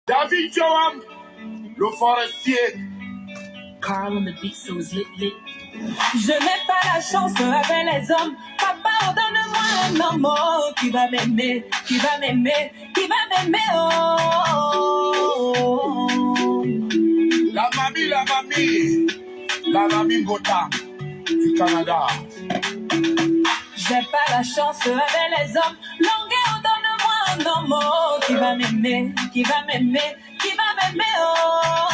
David Joam, le forestier. Carl on the beat, so it's lit, lit. Je n'ai pas la chance avec les hommes. Papa, donne-moi un homme qui va m'aimer, qui va m'aimer, qui va m'aimer. Oh. La mamie Gotha du Canada. J'ai pas la chance avec les hommes. Longueur, donne-moi un homme qui va m'aimer, qui va m'aimer, qui va m'aimer.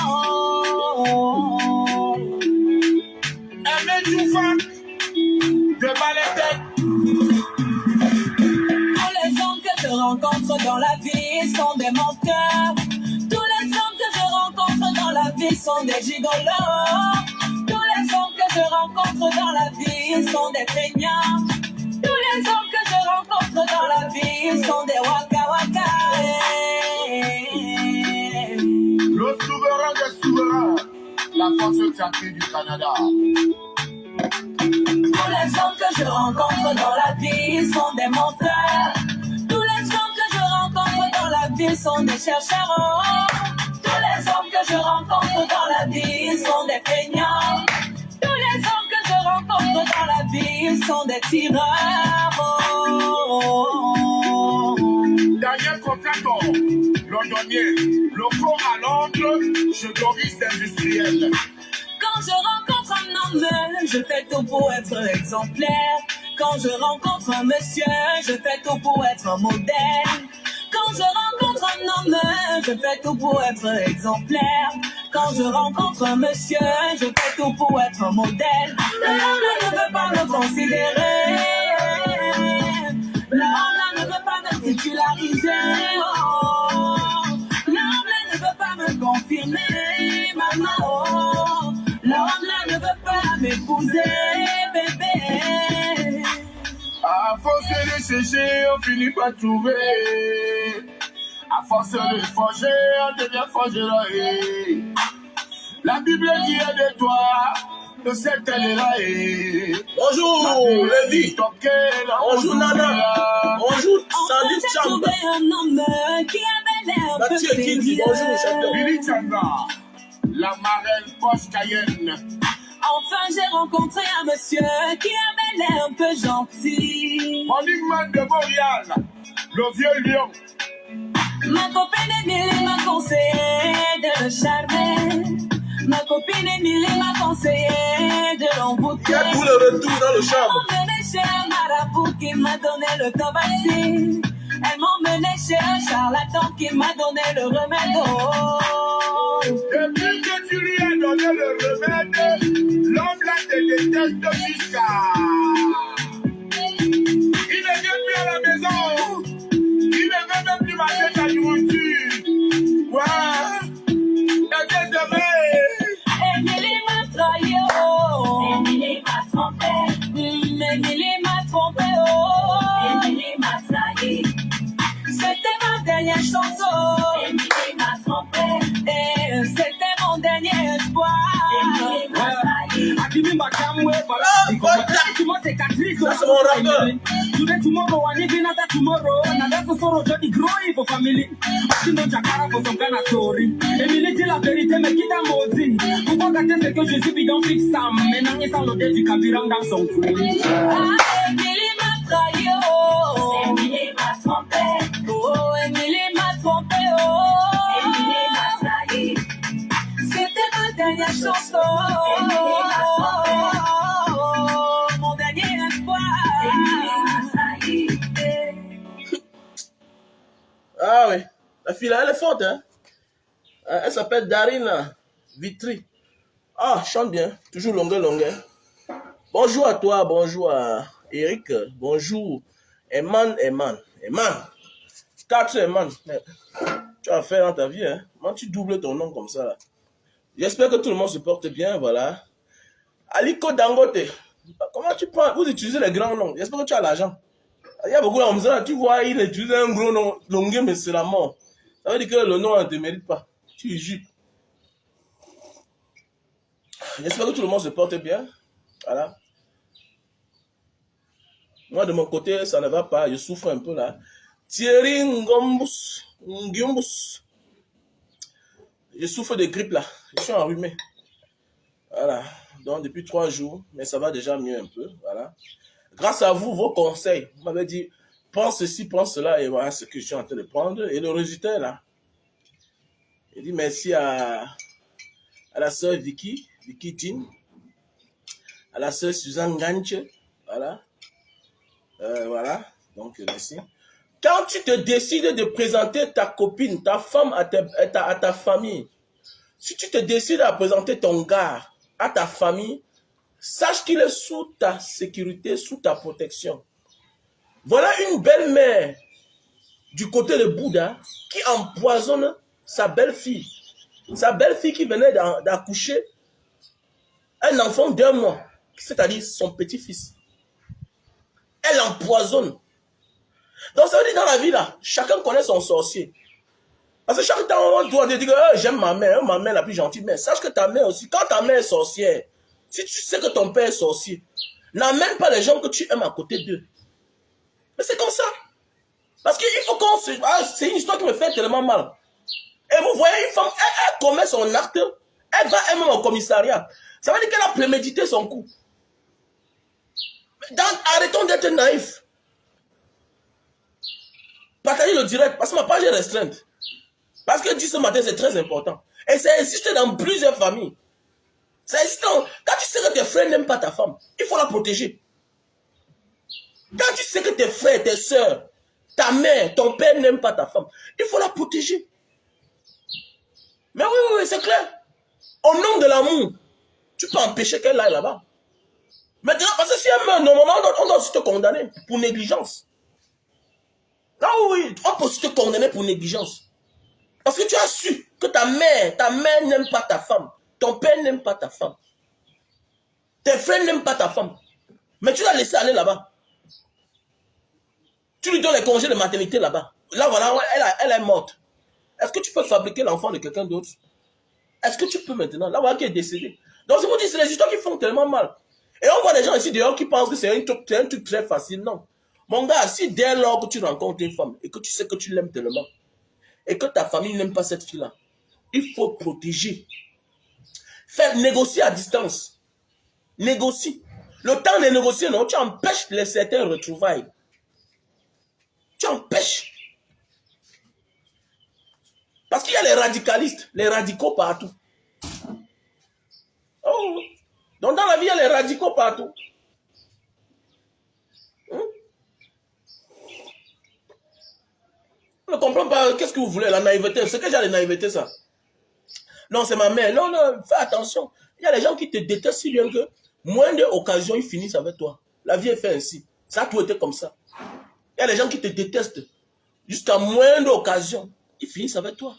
Oh. Aimé Dioufan de Balétête. Tous les hommes que je rencontre dans la vie sont des menteurs. Tous les hommes que je rencontre dans la vie sont des gigolos. Tous les hommes que je rencontre dans la vie sont des feignants. Tous les hommes que je rencontre dans la vie sont des waka waka. Le souverain des souverains, la force sacrée du Canada. Tous les hommes que je rencontre dans la vie sont des menteurs. Tous les hommes que je rencontre dans la vie sont des chercheurs. Tous les hommes que je rencontre dans la vie sont des feignants. Tous les hommes que je rencontre dans la vie sont des tireurs. Daniel Contractor, londonien, locaux à Londres, chez Doris Industriel. Quand je rencontre un homme, je fais tout pour être exemplaire. Quand je rencontre un monsieur, je fais tout pour être un modèle. Quand je rencontre un homme, je fais tout pour être exemplaire. Quand je rencontre un monsieur, je fais tout pour être un modèle. L'homme ne veut pas me considérer. L'homme ne veut pas me titulariser. Oh. L'homme ne veut pas me confirmer, maman. Oh. L'homme ne veut pas m'épouser, bébé. À force de chercher, on finit par trouver. À force de forger, on devient forgeron. La Bible dit de toi, de cette terre-là. Bonjour, Lévi. Bonjour, Nana. Bonjour, Sandy Chamba. Un homme qui avait l'air un peu Kindi, bonjour, champion. Billy Changa, la marraine Poche Cayenne. Enfin, j'ai rencontré un monsieur qui avait l'air un peu gentil. Monigman de Montréal, le vieux lion. Ma copine Émilie m'a conseillé de le charmer. Ma copine Émilie m'a conseillé de l'embouter. Quel bout le retour dans le chambre. Elle m'a emmené chez un marabout qui m'a donné le tabac. Elle m'a emmené chez un charlatan qui m'a donné le remède. Oh. Depuis que tu lui as donné le remède, l'homme là te déteste jusqu'à. Il ne vient plus à la maison. Il ne veut même plus manger ta nourriture. Ouais. Émilie m'a trahi, oh. Émilie m'a trompé. Émilie m'a trompé, oh. Émilie m'a trahi. C'était ma dernière chanson. Émilie m'a trompé. Et c'était mon dernier espoir. Émilie m'a trahi. Ça, c'est mon rappeur. Today, tomorrow, and even after tomorrow, and that's also already growing for family. Asking no Jakara for some kind of story. Emily dit la vérité, mais qui t'a maudit? Pourquoi gâter ce que je suis, puis don't fix Sam? Maintenant, il s'en l'odeur du carburant dans son trou. Ah, Émilie m'a trahi, oh. Émilie m'a trompé. Oh, Émilie m'a trompé, oh. Émilie m'a trahi. C'était ma dernière chanson. Émilie m'a trompé. Mon dernier espoir. Émilie m'a trahi. Ah oui, la fille là, elle est forte, hein. Elle s'appelle Darina Vitry. Ah, chante bien, toujours longueur. Bonjour à toi, bonjour à Eric, bonjour Eman. 4 Eman. Tu as fait dans ta vie, hein. Comment tu doubles ton nom comme ça là? J'espère que tout le monde se porte bien, voilà. Aliko Dangote, comment tu prends? Vous utilisez les grands noms, j'espère que tu as l'argent. Il y a beaucoup comme ça, tu vois, il utilise un gros nom, longueur, mais c'est la mort. Ça veut dire que le nom ne te mérite pas. Tu joues. J'espère que tout le monde se porte bien. Voilà. Moi, de mon côté, ça ne va pas. Je souffre un peu là. Thierry Ngombus. Je souffre de grippe là. Je suis enrhumé. Voilà. Donc depuis 3 jours, mais ça va déjà mieux un peu. Voilà. Grâce à vous, vos conseils, vous m'avez dit, pense ceci, pense cela, et voilà ce que je suis en train de prendre. Et le résultat est là. Je dis merci à la sœur Vicky Jean, à la sœur Suzanne Ganche. Voilà. Voilà. Donc, merci. Quand tu te décides de présenter ta copine, ta femme à ta famille, si tu te décides à présenter ton gars à ta famille, sache qu'il est sous ta sécurité, sous ta protection. Voilà une belle-mère du côté de Bouddha qui empoisonne sa belle-fille. Sa belle-fille qui venait d'accoucher un enfant d'1 mois, c'est-à-dire son petit-fils. Elle empoisonne. Donc ça veut dire dans la vie là, chacun connaît son sorcier. Parce que chaque temps on doit dire j'aime ma mère la plus gentille, mais sache que ta mère aussi, quand ta mère est sorcière, si tu sais que ton père est sorcier, n'amène pas les gens que tu aimes à côté d'eux. Mais c'est comme ça. Parce qu'il faut qu'on se... c'est une histoire qui me fait tellement mal. Et vous voyez, une femme, elle commet son acte, elle va elle-même au commissariat. Ça veut dire qu'elle a prémédité son coup. Arrêtons d'être naïfs. Partagez le direct, parce que ma page est restreinte. Parce que dit ce matin, c'est très important. Et ça existe dans plusieurs familles. Ça existe quand tu sais que tes frères n'aiment pas ta femme, il faut la protéger. Quand tu sais que tes frères, tes soeurs, ta mère, ton père n'aiment pas ta femme, il faut la protéger. Mais oui, c'est clair. Au nom de l'amour, tu peux empêcher qu'elle aille là-bas. Maintenant, parce que si elle meurt, normalement, on doit aussi te condamner pour négligence. Là, oui, on peut aussi te condamner pour négligence. Parce que tu as su que ta mère n'aime pas ta femme. Ton père n'aime pas ta femme. Tes frères n'aiment pas ta femme. Mais tu l'as laissé aller là-bas. Tu lui donnes les congés de maternité là-bas. Là, voilà, elle est morte. Est-ce que tu peux fabriquer l'enfant de quelqu'un d'autre? Est-ce que tu peux maintenant? Là, voilà qui est décédé. Donc, c'est pour dire, c'est les histoires qui font tellement mal. Et on voit des gens ici dehors qui pensent que c'est un truc très facile. Non. Mon gars, si dès lors que tu rencontres une femme et que tu sais que tu l'aimes tellement, et que ta famille n'aime pas cette fille-là, il faut protéger. Faire négocier à distance. Négocie. Le temps de négocier, non, tu empêches les certains retrouvailles. Tu empêches. Parce qu'il y a les radicalistes, les radicaux partout. Oh. Donc dans la vie, il y a les radicaux partout. Je ne comprends pas, qu'est-ce que vous voulez, la naïveté. C'est que j'ai la naïveté, ça. Non, c'est ma mère. Non, fais attention. Il y a des gens qui te détestent si bien que moins d'occasions, ils finissent avec toi. La vie est faite ainsi. Ça a tout été comme ça. Il y a des gens qui te détestent. Jusqu'à moins d'occasions, ils finissent avec toi.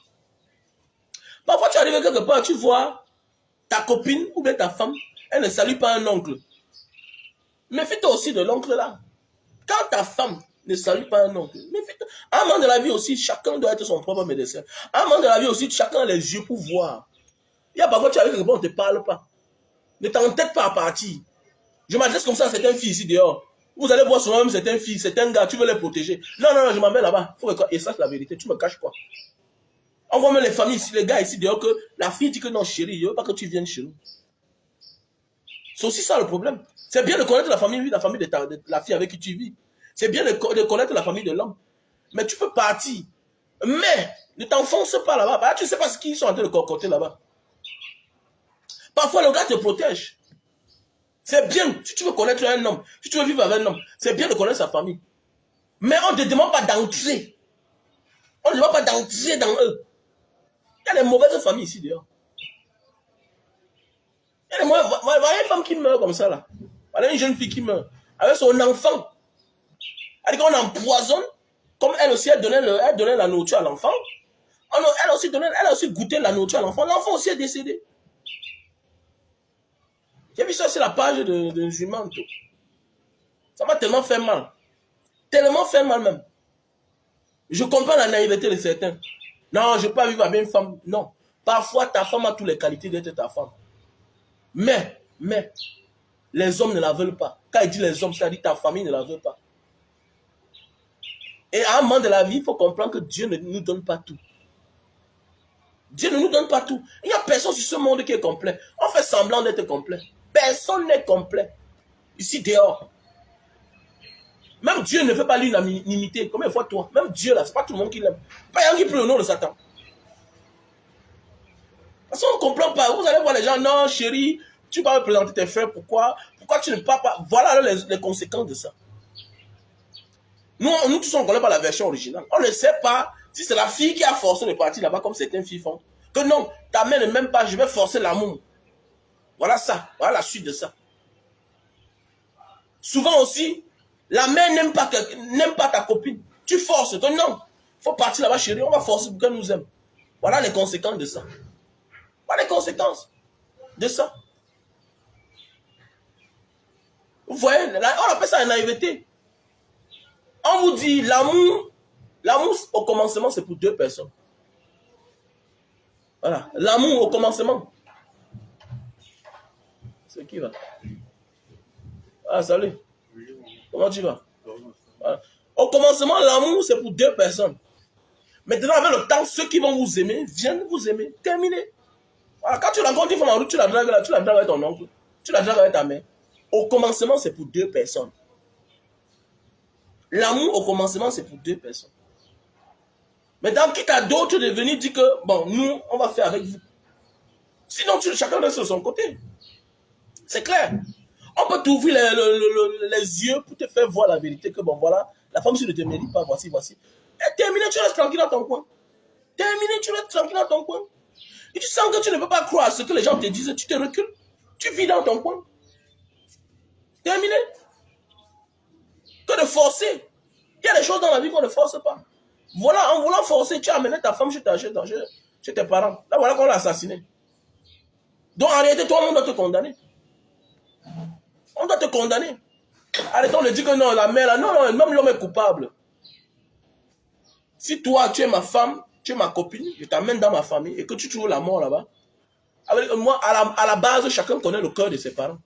Parfois, tu arrives quelque part, tu vois ta copine ou bien ta femme, elle ne salue pas un oncle. Méfie-toi aussi de l'oncle là. Quand ta femme ne salue pas un oncle, méfie-toi. À un moment de la vie aussi, chacun doit être son propre médecin. À un moment de la vie aussi, chacun a les yeux pour voir. Il y a parfois, tu arrives quelque part, on ne te parle pas. Ne t'entête pas à partir. Je m'adresse comme ça à certaines filles ici dehors. Vous allez voir souvent même certaines filles, certains gars, tu veux les protéger. Non, je m'en mets là-bas. Et ça, c'est la vérité. Tu me caches quoi? On voit même les familles ici, les gars ici dehors, que la fille dit que non, chérie, je ne veux pas que tu viennes chez nous. C'est aussi ça le problème. C'est bien de connaître la famille, la famille de la fille avec qui tu vis. C'est bien de connaître la famille de l'homme. Mais tu peux partir. Mais ne t'enfonce pas là-bas. Bah, tu ne sais pas ce qu'ils sont en train de concocter là-bas. Parfois, le gars te protège. C'est bien, si tu veux connaître un homme, si tu veux vivre avec un homme, c'est bien de connaître sa famille. Mais on ne te demande pas d'entrer. On ne demande pas d'entrer dans eux. Il y a des mauvaises familles ici dehors. Il y a des mauvaises... Voilà une femme qui meurt comme ça là. Voilà une jeune fille qui meurt. Avec son enfant. Elle dit qu'on empoisonne. Comme elle aussi, elle donnait la nourriture à l'enfant. Elle a aussi goûté la nourriture à l'enfant. L'enfant aussi est décédé. J'ai vu ça sur la page de Jumanto. Ça m'a tellement fait mal. Tellement fait mal même. Je comprends la naïveté de certains. Non, je ne veux pas vivre avec une femme. Non. Parfois, ta femme a toutes les qualités d'être ta femme. Mais, les hommes ne la veulent pas. Quand il dit les hommes, c'est-à-dire ta famille ne la veut pas. Et à un moment de la vie, il faut comprendre que Dieu ne nous donne pas tout. Dieu ne nous donne pas tout. Il n'y a personne sur ce monde qui est complet. On fait semblant d'être complet. Personne n'est complet. Ici, dehors. Même Dieu ne veut pas l'unanimité. Combien de fois toi? Même Dieu, là, c'est pas tout le monde qui l'aime. Pas un qui prie au nom de Satan. Parce qu'on ne comprend pas. Vous allez voir les gens, non, chérie, tu vas me présenter tes frères. Pourquoi tu ne parles pas? Voilà les conséquences de ça. Nous tous, on ne connaît pas la version originale. On ne sait pas si c'est la fille qui a forcé de partir là-bas, comme certaines filles font. Que non, ta mère ne m'aime pas, je vais forcer l'amour. Voilà ça. Voilà la suite de ça. Souvent aussi, la mère n'aime pas ta copine. Tu forces. Que non, il faut partir là-bas, chérie, on va forcer pour qu'elle nous aime. Voilà les conséquences de ça. Voilà les conséquences de ça. Vous voyez, on appelle ça la naïveté. On vous dit, l'amour au commencement, c'est pour deux personnes. Voilà, l'amour au commencement. C'est qui va? Ah, salut. Comment tu vas? Voilà. Au commencement, l'amour, c'est pour deux personnes. Maintenant, avec le temps, ceux qui vont vous aimer, viennent vous aimer. Terminé. Voilà, quand tu rencontres une femme en route, tu la dragues avec ton oncle. Tu la dragues avec ta mère. Au commencement, c'est pour deux personnes. L'amour, au commencement, c'est pour deux personnes. Maintenant, quitte à d'autres de venir dire que, bon, nous, on va faire avec vous. Sinon, chacun reste de son côté. C'est clair. On peut t'ouvrir les yeux pour te faire voir la vérité que, bon, voilà, la femme, si ne te mérite pas, voici. Et terminé, tu restes tranquille dans ton coin. Terminé, tu restes tranquille dans ton coin. Et tu sens que tu ne peux pas croire à ce que les gens te disent, tu te recules. Tu vis dans ton coin. Terminé. Que de forcer. Il y a des choses dans la vie qu'on ne force pas. Voilà, en voulant forcer, tu as amené ta femme chez tes parents. Là, voilà qu'on l'a assassiné. Donc, en réalité, toi, on doit te condamner. On doit te condamner. Arrêtons de dire que non, la mère, là, non, même l'homme est coupable. Si toi, tu es ma femme, tu es ma copine, je t'amène dans ma famille et que tu trouves la mort là-bas, moi, à la base, chacun connaît le cœur de ses parents.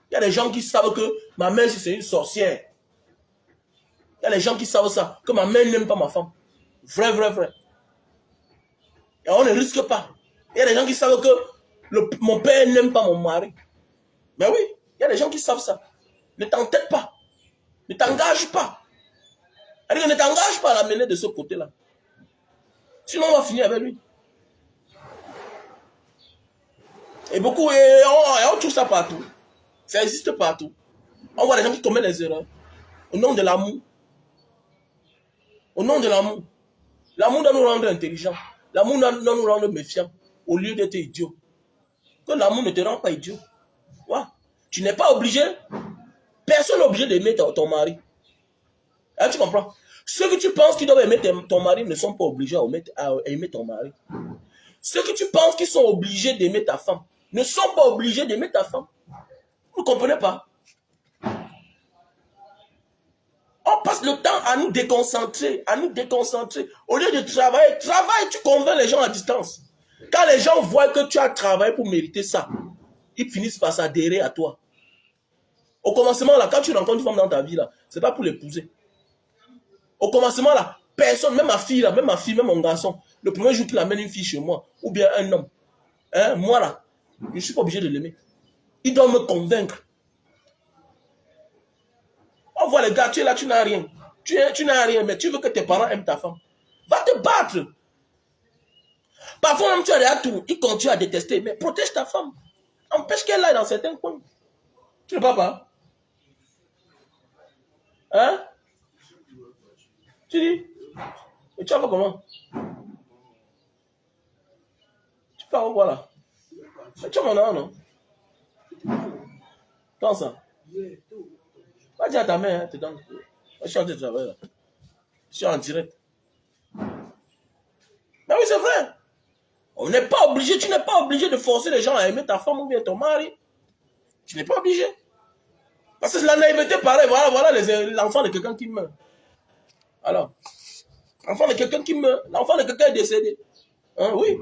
Il y a des gens qui savent que ma mère, c'est une sorcière. Il y a des gens qui savent ça, que ma mère n'aime pas ma femme. Vrai. Et on ne risque pas. Il y a des gens qui savent que mon père n'aime pas mon mari. Mais oui, il y a des gens qui savent ça. Ne t'entête pas. Ne t'engage pas. Ne t'engage pas à l'amener de ce côté-là. Sinon, on va finir avec lui. Et beaucoup, on trouve ça partout. Ça existe partout. On voit les gens qui commettent des erreurs. Au nom de l'amour. Au nom de l'amour. L'amour doit nous rendre intelligents. L'amour doit nous rendre méfiants. Au lieu d'être idiots. Que l'amour ne te rend pas idiot. Ouais. Tu n'es pas obligé. Personne n'est obligé d'aimer ton mari. Hein, tu comprends? Ceux que tu penses qu'ils doivent aimer ton mari ne sont pas obligés à aimer ton mari. Ceux que tu penses qu'ils sont obligés d'aimer ta femme ne sont pas obligés d'aimer ta femme. Vous ne comprenez pas? On passe le temps à nous déconcentrer, Au lieu de travailler, tu convaincs les gens à distance. Quand les gens voient que tu as travaillé pour mériter ça, ils finissent par s'adhérer à toi. Au commencement, là, quand tu rencontres une femme dans ta vie, là, c'est pas pour l'épouser. Au commencement, là, personne, même ma fille, même mon garçon, le premier jour qu'il amène une fille chez moi, ou bien un homme, hein, moi, là, je ne suis pas obligé de l'aimer. Il doit me convaincre. On voit les gars, tu es là, tu n'as rien. Tu n'as rien, mais tu veux que tes parents aiment ta femme. Va te battre. Parfois, même tu as déjà tout. Ils continuent à détester, mais protège ta femme. Empêche qu'elle aille dans certains coins. Tu ne peux pas? Hein? Tu dis? Et tu vas faire comment? Tu pars où, voilà? Mais tu as mon nom, non? Quand ça? Va dire à ta mère, hein, te donne. Je suis en train de travailler là. Je suis en direct. Mais oui, c'est vrai. On n'est pas obligé, tu n'es pas obligé de forcer les gens à aimer ta femme ou bien ton mari. Tu n'es pas obligé. Parce que la naïveté, pareil, voilà l'enfant de quelqu'un qui meurt. Alors, l'enfant de quelqu'un qui meurt, l'enfant de quelqu'un est décédé. Hein, oui.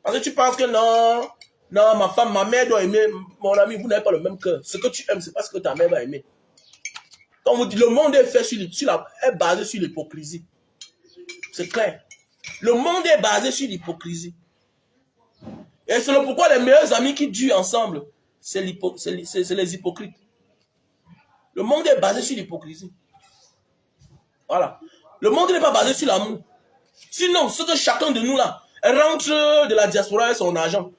Parce que tu penses que non, ma mère doit aimer, mon ami, vous n'avez pas le même cœur. Ce que tu aimes, c'est pas ce que ta mère va aimer. Comme vous dites, le monde est fait est basé sur l'hypocrisie. C'est clair. Le monde est basé sur l'hypocrisie. Et c'est le pourquoi les meilleurs amis qui durent ensemble, c'est les hypocrites. Le monde est basé sur l'hypocrisie. Voilà. Le monde n'est pas basé sur l'amour. Sinon, ce que chacun de nous là rentre de la diaspora avec son argent,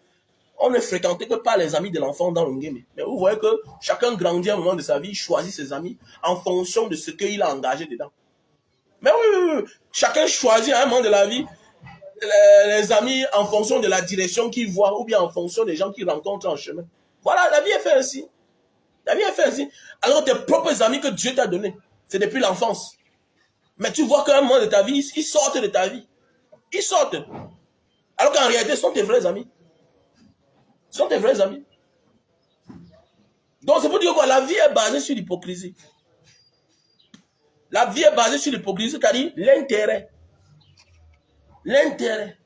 on ne fréquentait que pas les amis de l'enfant dans le game. Mais vous voyez que chacun grandit à un moment de sa vie, il choisit ses amis en fonction de ce qu'il a engagé dedans. Mais oui. Chacun choisit à un moment de la vie les amis en fonction de la direction qu'il voit ou bien en fonction des gens qu'il rencontre en chemin. Voilà, la vie est faite ainsi. La vie est faite ainsi. Alors tes propres amis que Dieu t'a donnés, c'est depuis l'enfance. Mais tu vois qu'à un moment de ta vie, ils sortent de ta vie. Ils sortent. Alors qu'en réalité, ce sont tes vrais amis. Ce sont tes vrais amis. Donc c'est pour dire que la vie est basée sur l'hypocrisie. La vie est basée sur l'hypocrisie, c'est-à-dire l'intérêt. L'intérêt.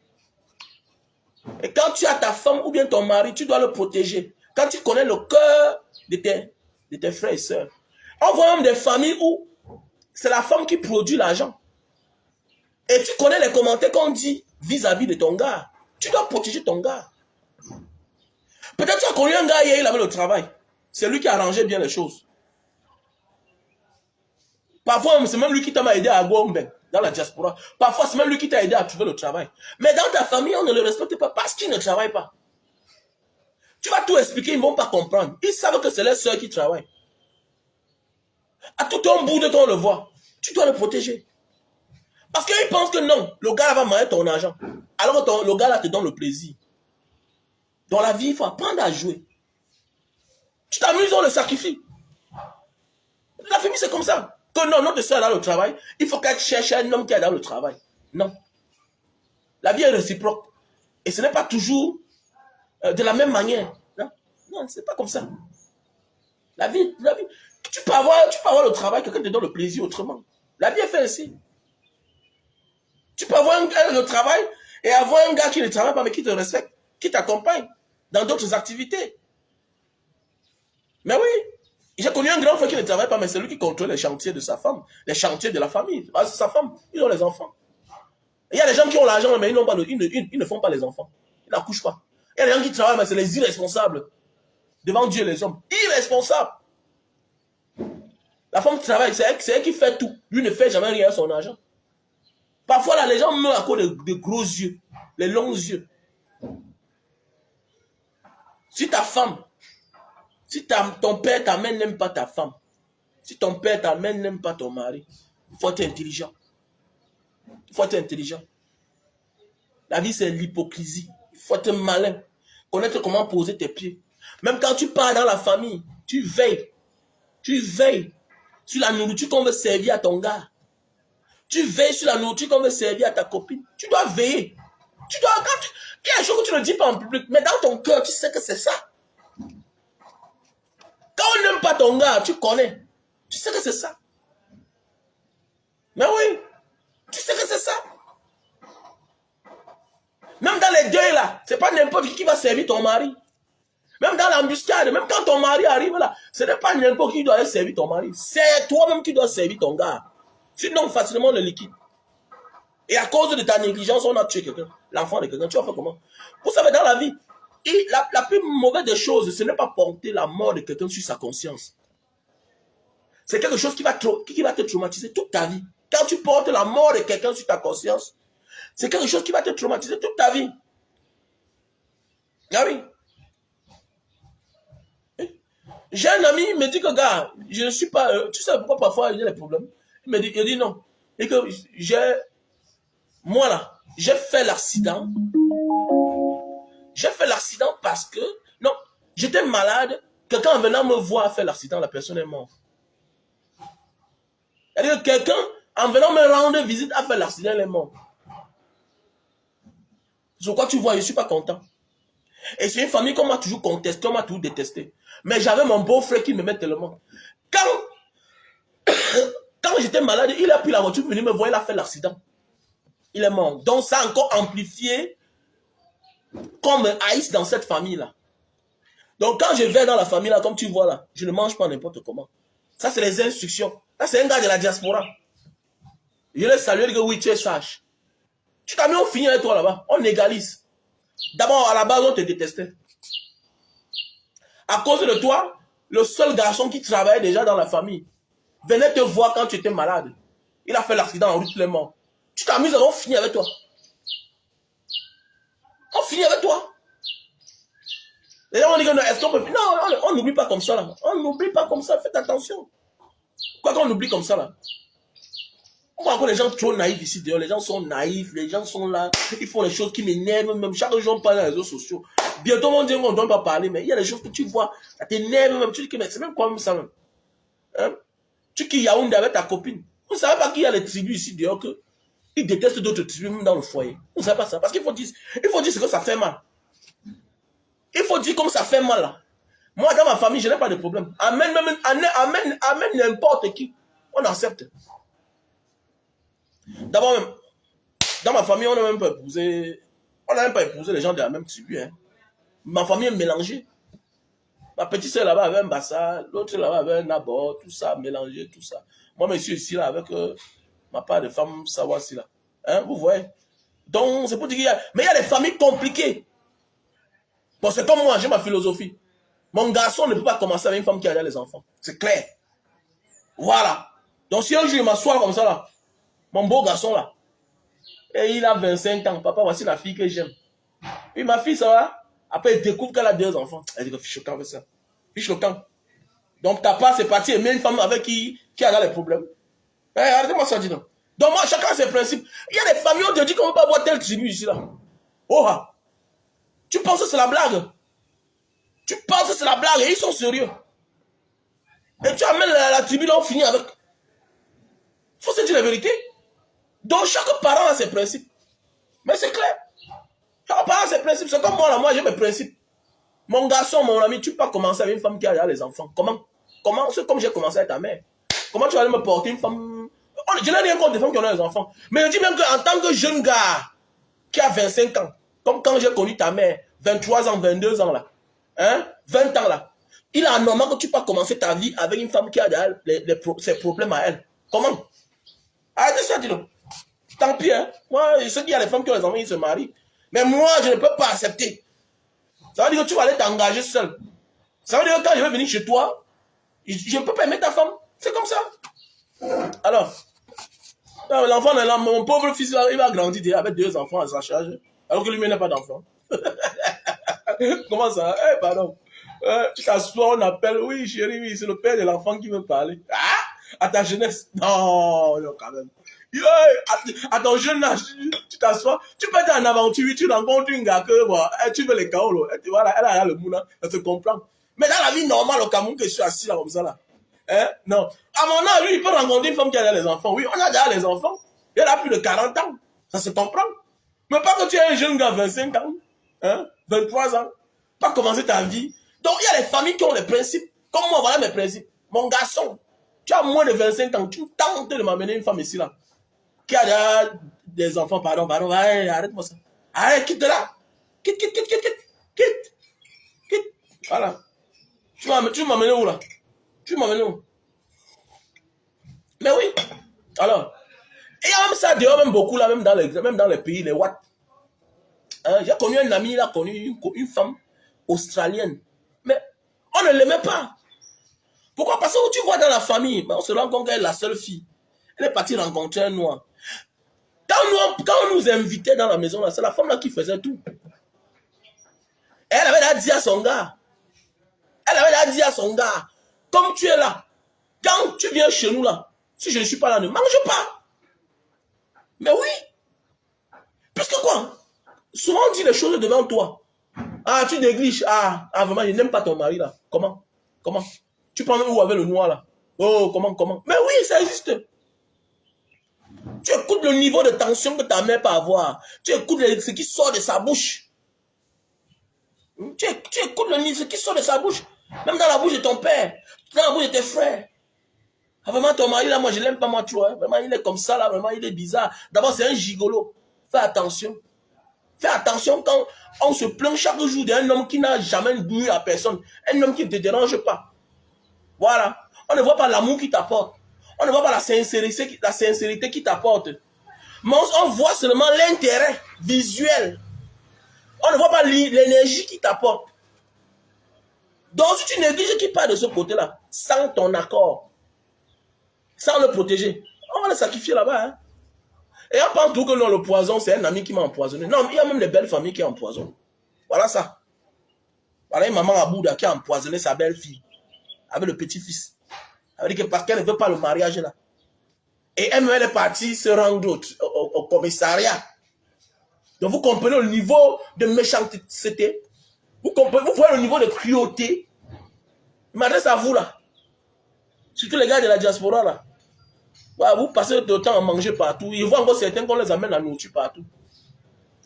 Et quand tu as ta femme ou bien ton mari, tu dois le protéger. Quand tu connais le cœur de tes frères et sœurs. On voit même des familles où c'est la femme qui produit l'argent. Et tu connais les commentaires qu'on dit vis-à-vis de ton gars. Tu dois protéger ton gars. Peut-être tu as connu un gars hier, il avait le travail. C'est lui qui arrangeait bien les choses. Parfois, c'est même lui qui t'a aidé à Gombe, dans la diaspora. Parfois, c'est même lui qui t'a aidé à trouver le travail. Mais dans ta famille, on ne le respecte pas parce qu'il ne travaille pas. Tu vas tout expliquer, ils ne vont pas comprendre. Ils savent que c'est leur soeur qui travaille. À tout un bout de temps, on le voit. Tu dois le protéger. Parce qu'ils pensent que non, le gars va manger ton argent. Alors que le gars là te donne le plaisir. Dans la vie, il faut apprendre à jouer. Tu t'amuses, on le sacrifie. La famille, c'est comme ça. Que non, notre soeur est dans le travail, il faut qu'elle cherche un homme qui est dans le travail. Non. La vie est réciproque. Et ce n'est pas toujours de la même manière. Non, c'est pas comme ça. La vie, tu peux avoir le travail, quelqu'un te donne le plaisir autrement. La vie est faite ainsi. Tu peux avoir le travail et avoir un gars qui ne travaille pas mais qui te respecte, qui t'accompagne dans d'autres activités. Mais oui, j'ai connu un grand frère qui ne travaille pas, mais c'est lui qui contrôle les chantiers de sa femme, les chantiers de la famille. Ah, c'est sa femme, ils ont les enfants. Il y a des gens qui ont l'argent, mais ils ne font pas les enfants. Ils n'accouchent pas. Il y a des gens qui travaillent, mais c'est les irresponsables. Devant Dieu et les hommes. Irresponsables. La femme qui travaille, c'est elle qui fait tout. Lui ne fait jamais rien à son argent. Parfois, là, les gens meurent à cause de gros yeux, les longs yeux. Si ta femme, si ton père t'amène n'aime pas ta femme, si ton père t'amène n'aime pas ton mari, il faut être intelligent. Il faut être intelligent. La vie, c'est l'hypocrisie. Il faut être malin. Connaître comment poser tes pieds. Même quand tu pars dans la famille, tu veilles. Tu veilles sur la nourriture qu'on veut servir à ton gars. Tu veilles sur la nourriture qu'on veut servir à ta copine. Tu dois veiller. Tu dois, il y a des choses que tu ne dis pas en public, mais dans ton cœur, tu sais que c'est ça. Quand on n'aime pas ton gars, tu connais. Tu sais que c'est ça. Mais oui, tu sais que c'est ça. Même dans les deuils là, c'est pas n'importe qui va servir ton mari. Même dans l'embuscade, même quand ton mari arrive là, ce n'est pas n'importe qui doit servir ton mari. C'est toi-même qui dois servir ton gars. Sinon, facilement le liquide. Et à cause de ta négligence, on a tué quelqu'un. L'enfant de quelqu'un, tu vas faire comment? Vous savez, dans la vie, la plus mauvaise des choses, ce n'est pas porter la mort de quelqu'un sur sa conscience. C'est quelque chose qui va te traumatiser toute ta vie. Quand tu portes la mort de quelqu'un sur ta conscience, c'est quelque chose qui va te traumatiser toute ta vie. Ah oui. J'ai un ami, il me dit que, gars, je ne suis pas... tu sais pourquoi parfois il y a des problèmes? Il dit non. Et que moi là, j'ai fait l'accident. J'ai fait l'accident parce que... Non, j'étais malade. Quelqu'un en venant me voir faire l'accident, la personne est morte. C'est-à-dire que quelqu'un, en venant me rendre visite, a fait l'accident, elle est morte. Sur quoi tu vois, je ne suis pas content. Et c'est une famille qu'on m'a toujours contesté, on m'a toujours détesté. Mais j'avais mon beau-frère qui m'aimait tellement. Quand j'étais malade, il a pris la voiture pour venir me voir, il a fait l'accident. Il est mort. Donc ça a encore amplifié comme un haïs dans cette famille-là. Donc quand je vais dans la famille, là, comme tu vois là, je ne mange pas n'importe comment. Ça, c'est les instructions. Ça, c'est un gars de la diaspora. Je le salue, il dit que oui, tu es sage. Tu t'as mis, on finit avec toi là-bas. On égalise. D'abord, à la base, on te détestait. À cause de toi, le seul garçon qui travaillait déjà dans la famille venait te voir quand tu étais malade. Il a fait l'accident en route, il est mort. Tu t'amuses, on finit avec toi. On finit avec toi. Les gens vont dire, est-ce qu'on peut... Non, on n'oublie pas comme ça, là. On n'oublie pas comme ça, faites attention. Quoi qu'on oublie comme ça, là. On voit encore les gens trop naïfs ici, d'ailleurs. Les gens sont naïfs, les gens sont là. Ils font les choses qui m'énervent, même chaque jour, on parle dans les réseaux sociaux. Bientôt, on dit qu'on ne doit pas parler, mais il y a des choses que tu vois, ça t'énerve même. Tu dis que c'est même quoi, même ça, même. Hein? Tu quittes Yaoundé avec ta copine. Vous ne savez pas qu'il y a les tribus ici, d'ailleurs, que ils détestent d'autres tribus, même dans le foyer. Vous ne savez pas ça. Parce qu'il faut dire ce que ça fait mal. Il faut dire comme ça fait mal, là. Moi, dans ma famille, je n'ai pas de problème. Amène n'importe qui. On accepte. D'abord, même, dans ma famille, on n'a même pas épousé les gens de la même tribu. Hein. Ma famille est mélangée. Ma petite soeur là-bas avait un Bassa, l'autre là-bas avait un Nabor, tout ça, mélangé, tout ça. Moi, je suis ici là avec ma part de femme Sawasi là. Hein, vous voyez? Donc, c'est pour dire qu'il y a... Mais il y a des familles compliquées. Bon, c'est comme moi, j'ai ma philosophie. Mon garçon ne peut pas commencer avec une femme qui a déjà les enfants. C'est clair. Voilà. Donc, si un jour il m'assoit comme ça là, mon beau garçon là, et il a 25 ans, papa, voici la fille que j'aime. Puis ma fille, ça va. Après, elle découvre qu'elle a 2 enfants. Elle dit que fiche choquant avec ça. Fiche choquant. Donc, ta part, c'est parti aimer une femme avec qui a là les problèmes. Eh, arrêtez-moi ça, dis donc. Donc, moi, chacun a ses principes. Il y a des familles où on te dit qu'on ne peut pas voir telle tribu ici là. Oh, ah. Tu penses que c'est la blague? Tu penses que c'est la blague et ils sont sérieux. Et tu amènes la tribu là, on finit avec. Il faut se dire la vérité. Donc, chaque parent a ses principes. Mais c'est clair. Chaque parent a ses principes. C'est comme moi, là, moi, j'ai mes principes. Mon garçon, mon ami, tu peux pas commencer avec une femme qui a les enfants. Comment? C'est comme j'ai commencé avec ta mère. Comment tu vas aller me porter une femme? Je n'ai rien contre des femmes qui ont les enfants. Mais je dis même qu'en tant que jeune gars qui a 25 ans, comme quand j'ai connu ta mère, 23 ans, 22 ans là, hein, 20 ans là, il est normal que tu peux commencer ta vie avec une femme qui a ses problèmes à elle. Comment? Arrêtez ça, dis-le. Tant pis, hein. Moi, je sais qu'il y a des femmes qui ont les enfants, ils se marient. Mais moi, je ne peux pas accepter. Ça veut dire que tu vas aller t'engager seul. Ça veut dire que quand je vais venir chez toi, je ne peux pas aimer ta femme. C'est comme ça. Alors, l'enfant, mon pauvre fils, il va grandir avec 2 enfants à sa charge, alors que lui n'a pas d'enfant. Comment ça? Eh, pardon. Tu t'assois, on appelle, oui, chérie, oui, c'est le père de l'enfant qui veut parler. Ah, à ta jeunesse. Non, non, quand même. À ton jeune âge, tu t'assois, tu peux être en aventure, tu rencontres une gars que, bon, tu veux les chaos, tu vois, elle a le moulin, elle se comprend. Mais dans la vie normale au Cameroun, que je suis assis là comme ça, là. Hein? Non. À mon âge, lui, il peut rencontrer une femme qui a les enfants. Oui, on a déjà les enfants. Elle a plus de 40 ans. Ça se comprend. Mais pas que tu es un jeune gars, 25 ans, hein? 23 ans. Pas commencer ta vie. Donc, il y a les familles qui ont les principes. Comme moi, voilà mes principes. Mon garçon, tu as moins de 25 ans, tu tentes de m'amener une femme ici, là. Qui a déjà des enfants, pardon, arrête-moi ça. Arrête, quitte là. Quitte. Voilà. Tu m'amènes où, là? Tu m'amènes où? Mais oui. Alors, et il y a même ça dehors, même beaucoup, là, même dans les pays, les Watts. Hein, j'ai connu un ami, il a connu une femme australienne. Mais on ne l'aimait pas. Pourquoi? Parce que tu vois dans la famille, on se rend compte qu'elle est la seule fille. Elle est partie rencontrer un noir. Quand on nous invitait dans la maison, c'est la femme là qui faisait tout. Elle avait déjà dit à son gars. Comme tu es là, quand tu viens chez nous là, si je ne suis pas là, ne mange pas. Mais oui. Parce que quoi? Souvent on dit les choses devant toi. Ah, tu négliges. Ah, vraiment, je n'aime pas ton mari là. Comment? Tu prends même où avec le noir là? Oh, comment? Mais oui, ça existe. Tu écoutes le niveau de tension que ta mère peut avoir. Tu écoutes ce qui sort de sa bouche. Tu écoutes ce qui sort de sa bouche. Même dans la bouche de ton père. Dans la bouche de tes frères. Ah, vraiment, ton mari là, moi je l'aime pas moi trop. Hein. Vraiment, il est comme ça là. Vraiment, il est bizarre. D'abord, c'est un gigolo. Fais attention. Fais attention quand on se plaint chaque jour d'un homme qui n'a jamais nu à personne. Un homme qui ne te dérange pas. Voilà. On ne voit pas l'amour qui t'apporte. On ne voit pas la sincérité qui t'apporte. Mais on voit seulement l'intérêt visuel. On ne voit pas pas l'énergie qui t'apporte. Donc, si tu négliges qui part de ce côté-là, sans ton accord, sans le protéger, on va le sacrifier là-bas. Hein? Et on pense tout que non, le poison, c'est un ami qui m'a empoisonné. Non, il y a même des belles familles qui empoisonnent. Voilà ça. Voilà une maman à Bouddha qui a empoisonné sa belle-fille avec le petit-fils. Elle dit que parce qu'elle ne veut pas le mariage là. Et elle est partie se rendre au commissariat. Donc vous comprenez le niveau de méchanceté. Vous voyez le niveau de cruauté. Je m'adresse à vous là. Surtout les gars de la diaspora là. Ouais, vous passez le temps à manger partout. Ils voient encore certains qu'on les amène à nourriture partout.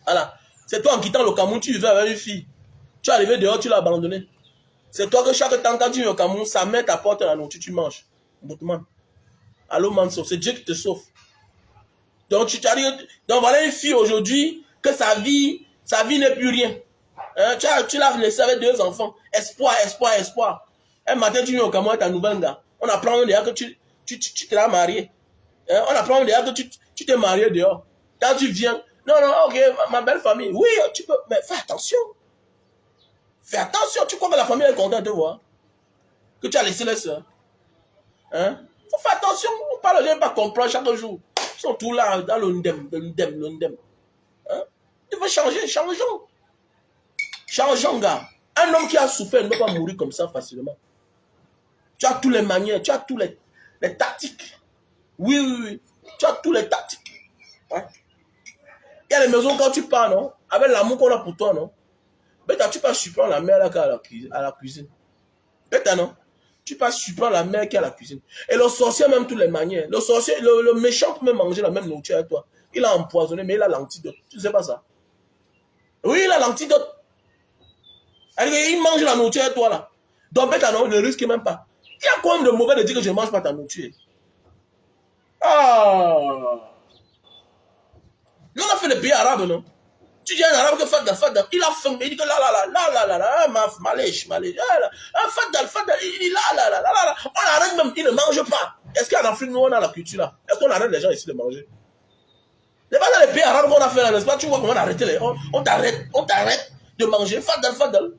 Voilà. C'est toi en quittant le Cameroun, tu vivais avec une fille. Tu es arrivé dehors, tu l'as abandonné. C'est toi que chaque temps quand tu es au Cameroun, sa mère t'apporte la nourriture, tu manges. Allô Manso, c'est Dieu qui te sauve. Donc donc voilà une fille aujourd'hui que sa vie n'est plus rien. Hein? Tu l'as laissé avec 2 enfants. Espoir. Un matin, tu viens au Cameroun avec ta nouvelle gars. On apprend déjà que tu te l'as marié. Hein? On apprend déjà que tu t'es marié dehors. Quand tu viens, non, ok, ma belle famille. Oui, tu peux, mais fais attention. Fais attention, tu crois que la famille est contente de te voir. Que tu as laissé les soeurs. Hein? Faut faire attention, on parle de gens pas comprendre chaque jour. Ils sont tous là, dans le ndem. Hein? Tu veux changer, changeons, gars. Un homme qui a souffert ne peut pas mourir comme ça facilement. Tu as tous les manières, tu as tous les tactiques. Oui. Tu as tous les tactiques. Hein? Il y a les maisons quand tu pars, non? Avec l'amour qu'on a pour toi, non? Bêta, tu passes surprendre la mère là qui est à la cuisine. Bêta, non? Tu passes surprendre la mère qui est à la cuisine. Et le sorcier, même toutes les manières. Le sorcier, le méchant peut même manger la même nourriture avec toi. Il a empoisonné, mais il a l'antidote. Tu ne sais pas ça? Oui, il a l'antidote. Il mange la nourriture avec toi là. Donc, bêta, non, ne risque même pas. Il y a quoi de mauvais de dire que je ne mange pas ta nourriture? Ah! Nous, on a fait les pays arabes, non? Tu dis à un arabe que Fadal, il a faim, il dit que là, malèche, fadal, il là. On arrête même, il ne mange pas. Est-ce qu'en Afrique, nous, on a la culture là? Est-ce qu'on arrête les gens ici de manger? C'est pas dans les pays arabes qu'on a fait là, n'est-ce pas? Tu vois comment on a arrêté on t'arrête de manger, fadal.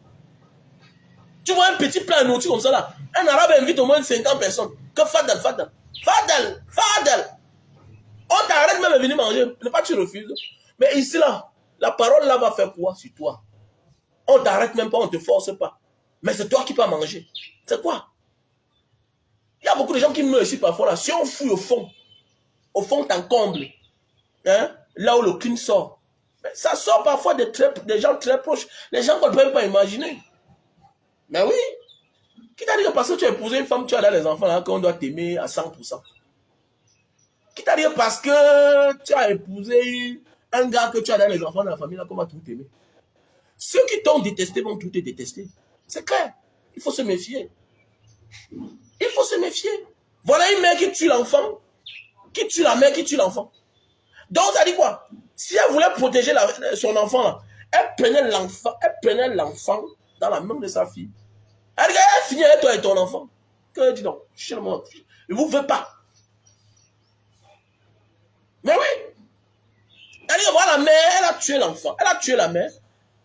Tu vois un petit plat de nourriture comme ça là. Un arabe invite au moins 50 personnes. Que fadal. On t'arrête même de venir manger. Ne pas tu refuses. Mais ici là, la parole là va faire quoi sur toi? On t'arrête même pas, on te force pas. Mais c'est toi qui peux manger. C'est quoi? Il y a beaucoup de gens qui meurent ici parfois là. Si on fouille au fond t'en comble. Hein? Là où le crime sort. Mais ça sort parfois des gens très proches. Les gens qu'on ne peut même pas imaginer. Mais oui. Qui t'a dit que parce que tu as épousé une femme, tu as dans les enfants là, qu'on doit t'aimer à 100%? Qui t'a dit que parce que tu as épousé un gars que tu as dans les enfants dans la famille là, qu'on va tout aimer? Ceux qui t'ont détesté vont tout te détester. C'est clair. Il faut se méfier. Voilà une mère qui tue l'enfant, qui tue la mère, qui tue l'enfant. Donc ça dit quoi? Si elle voulait protéger son enfant là, elle prenait l'enfant dans la main de sa fille. Elle finit avec toi et ton enfant. Elle dit non, je ne vous veux pas. Mais oui. Elle dit voilà, la mère, elle a tué l'enfant, elle a tué la mère.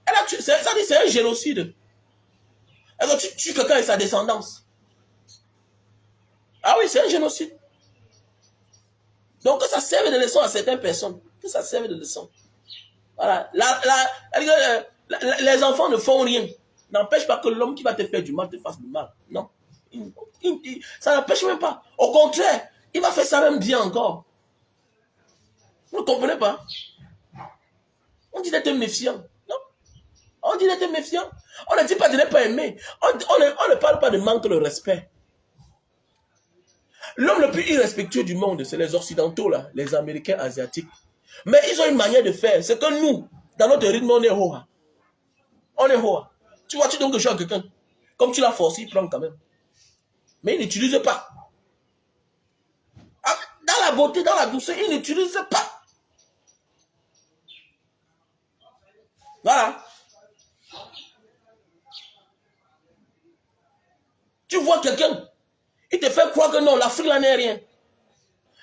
Ça dit c'est un génocide. Alors tu tues quelqu'un et sa descendance. Ah oui, c'est un génocide. Donc que ça serve de leçon à certaines personnes. Que ça serve de leçon. Voilà. Les enfants ne font rien. N'empêche pas que l'homme qui va te faire du mal te fasse du mal. Non. Ça n'empêche même pas. Au contraire, il va faire ça même bien encore. Vous ne comprenez pas? On dit d'être méfiant. Non. On dit d'être méfiant. On ne dit pas de ne pas aimer. On ne parle pas de manque de respect. L'homme le plus irrespectueux du monde, c'est les Occidentaux, là, les Américains, Asiatiques. Mais ils ont une manière de faire. C'est que nous, dans notre rythme, on est hoa. On est hoa. Tu vois, tu donnes quelque chose à quelqu'un. Comme tu l'as forcé, il prend quand même. Mais il n'utilise pas. Dans la beauté, dans la douceur, il n'utilise pas. Voilà. Tu vois quelqu'un, il te fait croire que non, l'Afrique là n'est rien.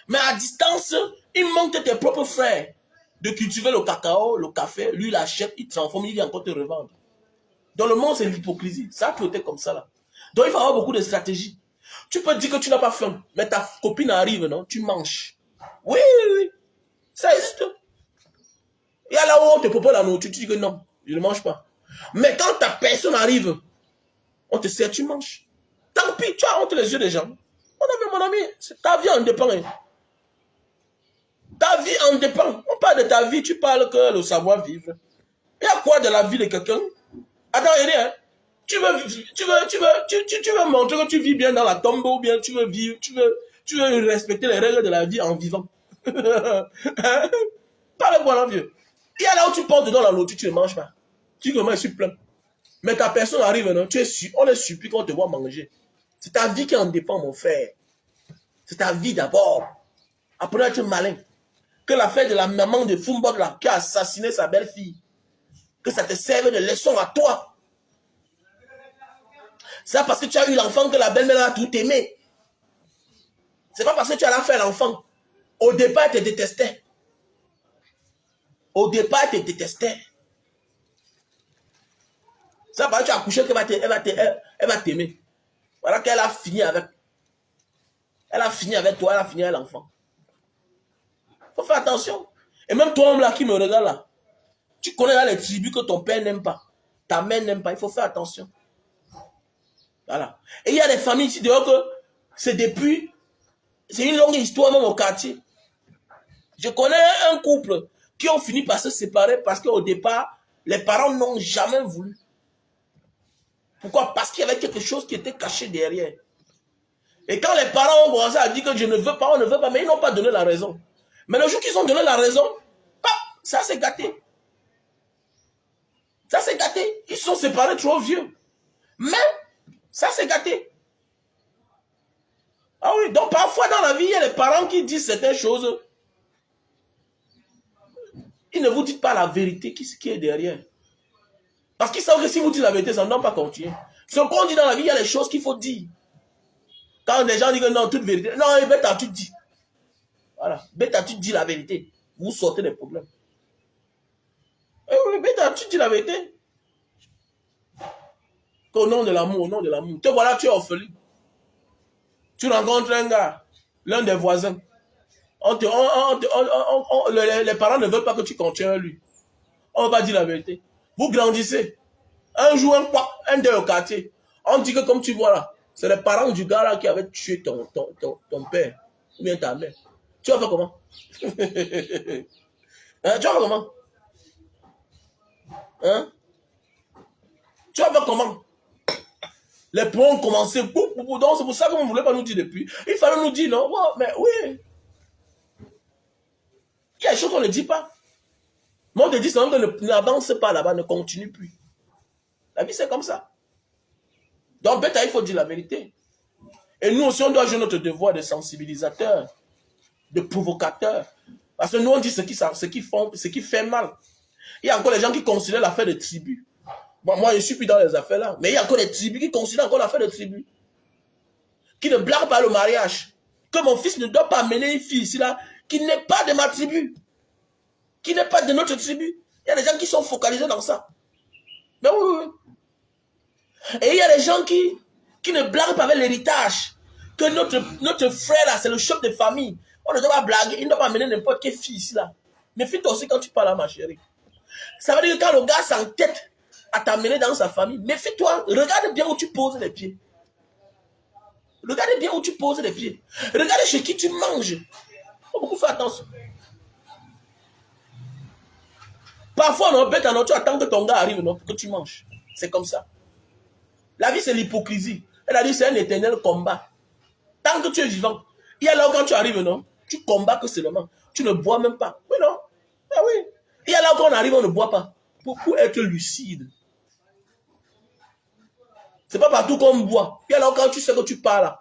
Mais à distance, il manque tes propres frères. de cultiver le cacao, le café, lui il achète, il transforme, il vient encore te revendre. Dans le monde, c'est l'hypocrisie. Ça a toujours été comme ça là. Donc il faut avoir beaucoup de stratégies. Tu peux dire que tu n'as pas faim, mais ta copine arrive, non? Tu manges. Oui, oui, oui. Ça existe. Il y a là où on te propose la nourriture, tu dis que non, je ne mange pas. Mais quand ta personne arrive, on te sert, tu manges. Tant pis, tu as honte les yeux des gens. Mon ami, ta vie en dépend. Hein. Ta vie en dépend. On parle de ta vie, tu parles que le savoir-vivre. Il y a quoi de la vie de quelqu'un? Attends, rien. Tu veux montrer que tu vis bien dans la tombe ou bien tu veux vivre, tu veux respecter les règles de la vie en vivant. Parle-moi là, vieux. Il y a là où tu portes dedans la nourriture, tu ne manges pas. Tu dis que moi, je suis plein. Mais ta personne arrive, non? On est surpris qu'on te voit manger. C'est ta vie qui en dépend, mon frère. C'est ta vie d'abord. Apprenez à être malin. Que l'affaire de la maman de Fumbod là, qui a assassiné sa belle-fille, que ça te serve de leçon à toi. C'est parce que tu as eu l'enfant que la belle-mère a tout aimé. C'est pas parce que tu as fait l'enfant. Au départ, elle te détestait. Au départ, elle te détestait. C'est parce que tu as accouché qu'elle va t'aimer. Voilà qu'elle a fini avec. Elle a fini avec toi, elle a fini avec l'enfant. Faut faire attention. Et même toi, là, qui me regarde là, tu connais là les tribus que ton père n'aime pas, ta mère n'aime pas, il faut faire attention. Voilà. Et il y a des familles ici dehors que c'est depuis, c'est une longue histoire même au quartier. Je connais un couple qui ont fini par se séparer parce qu'au départ, les parents n'ont jamais voulu. Pourquoi? Parce qu'il y avait quelque chose qui était caché derrière. Et quand les parents ont commencé à dire que je ne veux pas, on ne veut pas, mais ils n'ont pas donné la raison. Mais le jour qu'ils ont donné la raison, ça s'est gâté. Ça s'est gâté. Ils se sont séparés trop vieux. Mais ça s'est gâté. Ah oui, donc parfois dans la vie, il y a les parents qui disent certaines choses. Ils ne vous disent pas la vérité qui est derrière. Parce qu'ils savent que si vous dites la vérité, ça ne doit pas continuer. Ce qu'on dit dans la vie, il y a les choses qu'il faut dire. Quand des gens disent que non, toute vérité. Non, bêta, tu dis. Voilà. Bêta, tu dis la vérité. Vous sortez des problèmes. Bêta, tu dis la vérité. Au nom de l'amour, au nom de l'amour. Te voilà, tu es orphelin. Tu rencontres un gars, l'un des voisins. Les parents ne veulent pas que tu continues à lui. On ne va pas dire la vérité. Vous grandissez. Un jour, un deuil au quartier. On dit que comme tu vois là, c'est les parents du gars là qui avaient tué ton père. Ou bien ta mère. Tu vas faire comment? Hein? Tu vas faire comment? Hein? Tu vas faire comment? Les points ont commencé. Donc c'est pour ça qu'on ne voulait pas nous dire depuis. Il fallait nous dire non. Ouais, mais oui. Il y a des choses qu'on ne dit pas. Moi, on te dit seulement que n'avance pas là-bas, ne continue plus. La vie, c'est comme ça. Donc, bêta, il faut dire la vérité. Et nous aussi, on doit jouer notre devoir de sensibilisateur, de provocateur. Parce que nous, on dit ce qui fait mal. Il y a encore les gens qui considèrent l'affaire de tribu. Bon, moi, je ne suis plus dans les affaires là. Mais il y a encore des tribus qui considèrent encore l'affaire de tribu. Qui ne blaguent pas le mariage. Que mon fils ne doit pas amener une fille ici là, qui n'est pas de ma tribu. Qui n'est pas de notre tribu. Il y a des gens qui sont focalisés dans ça. Mais oui. Et il y a des gens qui ne blaguent pas avec l'héritage. Que notre frère là, c'est le chef de famille. On ne doit pas blaguer. Il ne doit pas amener n'importe quelle fille ici là. Mais fais-toi aussi quand tu parles à ma chérie. Ça veut dire que quand le gars s'entête à t'amener dans sa famille, méfie-toi, regarde bien où tu poses les pieds. Regarde bien où tu poses les pieds. Regarde chez qui tu manges. Il faut beaucoup faire attention. Parfois, non, bête, tu attends que ton gars arrive, non, pour que tu manges. C'est comme ça. La vie, c'est l'hypocrisie. Elle a dit, c'est un éternel combat. Tant que tu es vivant, il y a là où quand tu arrives, non, tu combats que seulement. Tu ne bois même pas. Oui, non. Ah oui. Il y a là où quand on arrive, on ne boit pas. Pour être lucide. C'est pas partout qu'on boit. Il y a là où quand tu sais que tu parles,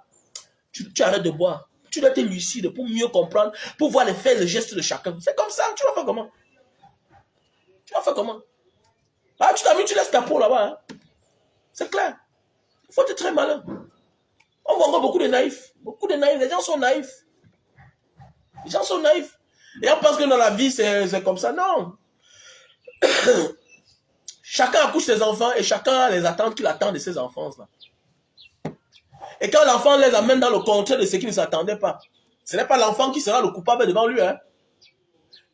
tu arrêtes de boire. Tu dois être lucide pour mieux comprendre, pour voir les faits et les gestes de chacun. C'est comme ça. Tu vas faire comment? Tu vas faire comment? Ah, tu t'as mis, tu laisses ta peau là-bas. Hein? C'est clair. Il faut être très malin. On voit encore beaucoup de naïfs. Beaucoup de naïfs. Les gens sont naïfs. Les gens sont naïfs. Et on pense que dans la vie, c'est comme ça. Non. Chacun accouche ses enfants et chacun a les attentes qu'il attend de ses enfants. Là. Et quand l'enfant les amène dans le contraire de ce qu'il ne s'attendait pas, ce n'est pas l'enfant qui sera le coupable devant lui. Hein.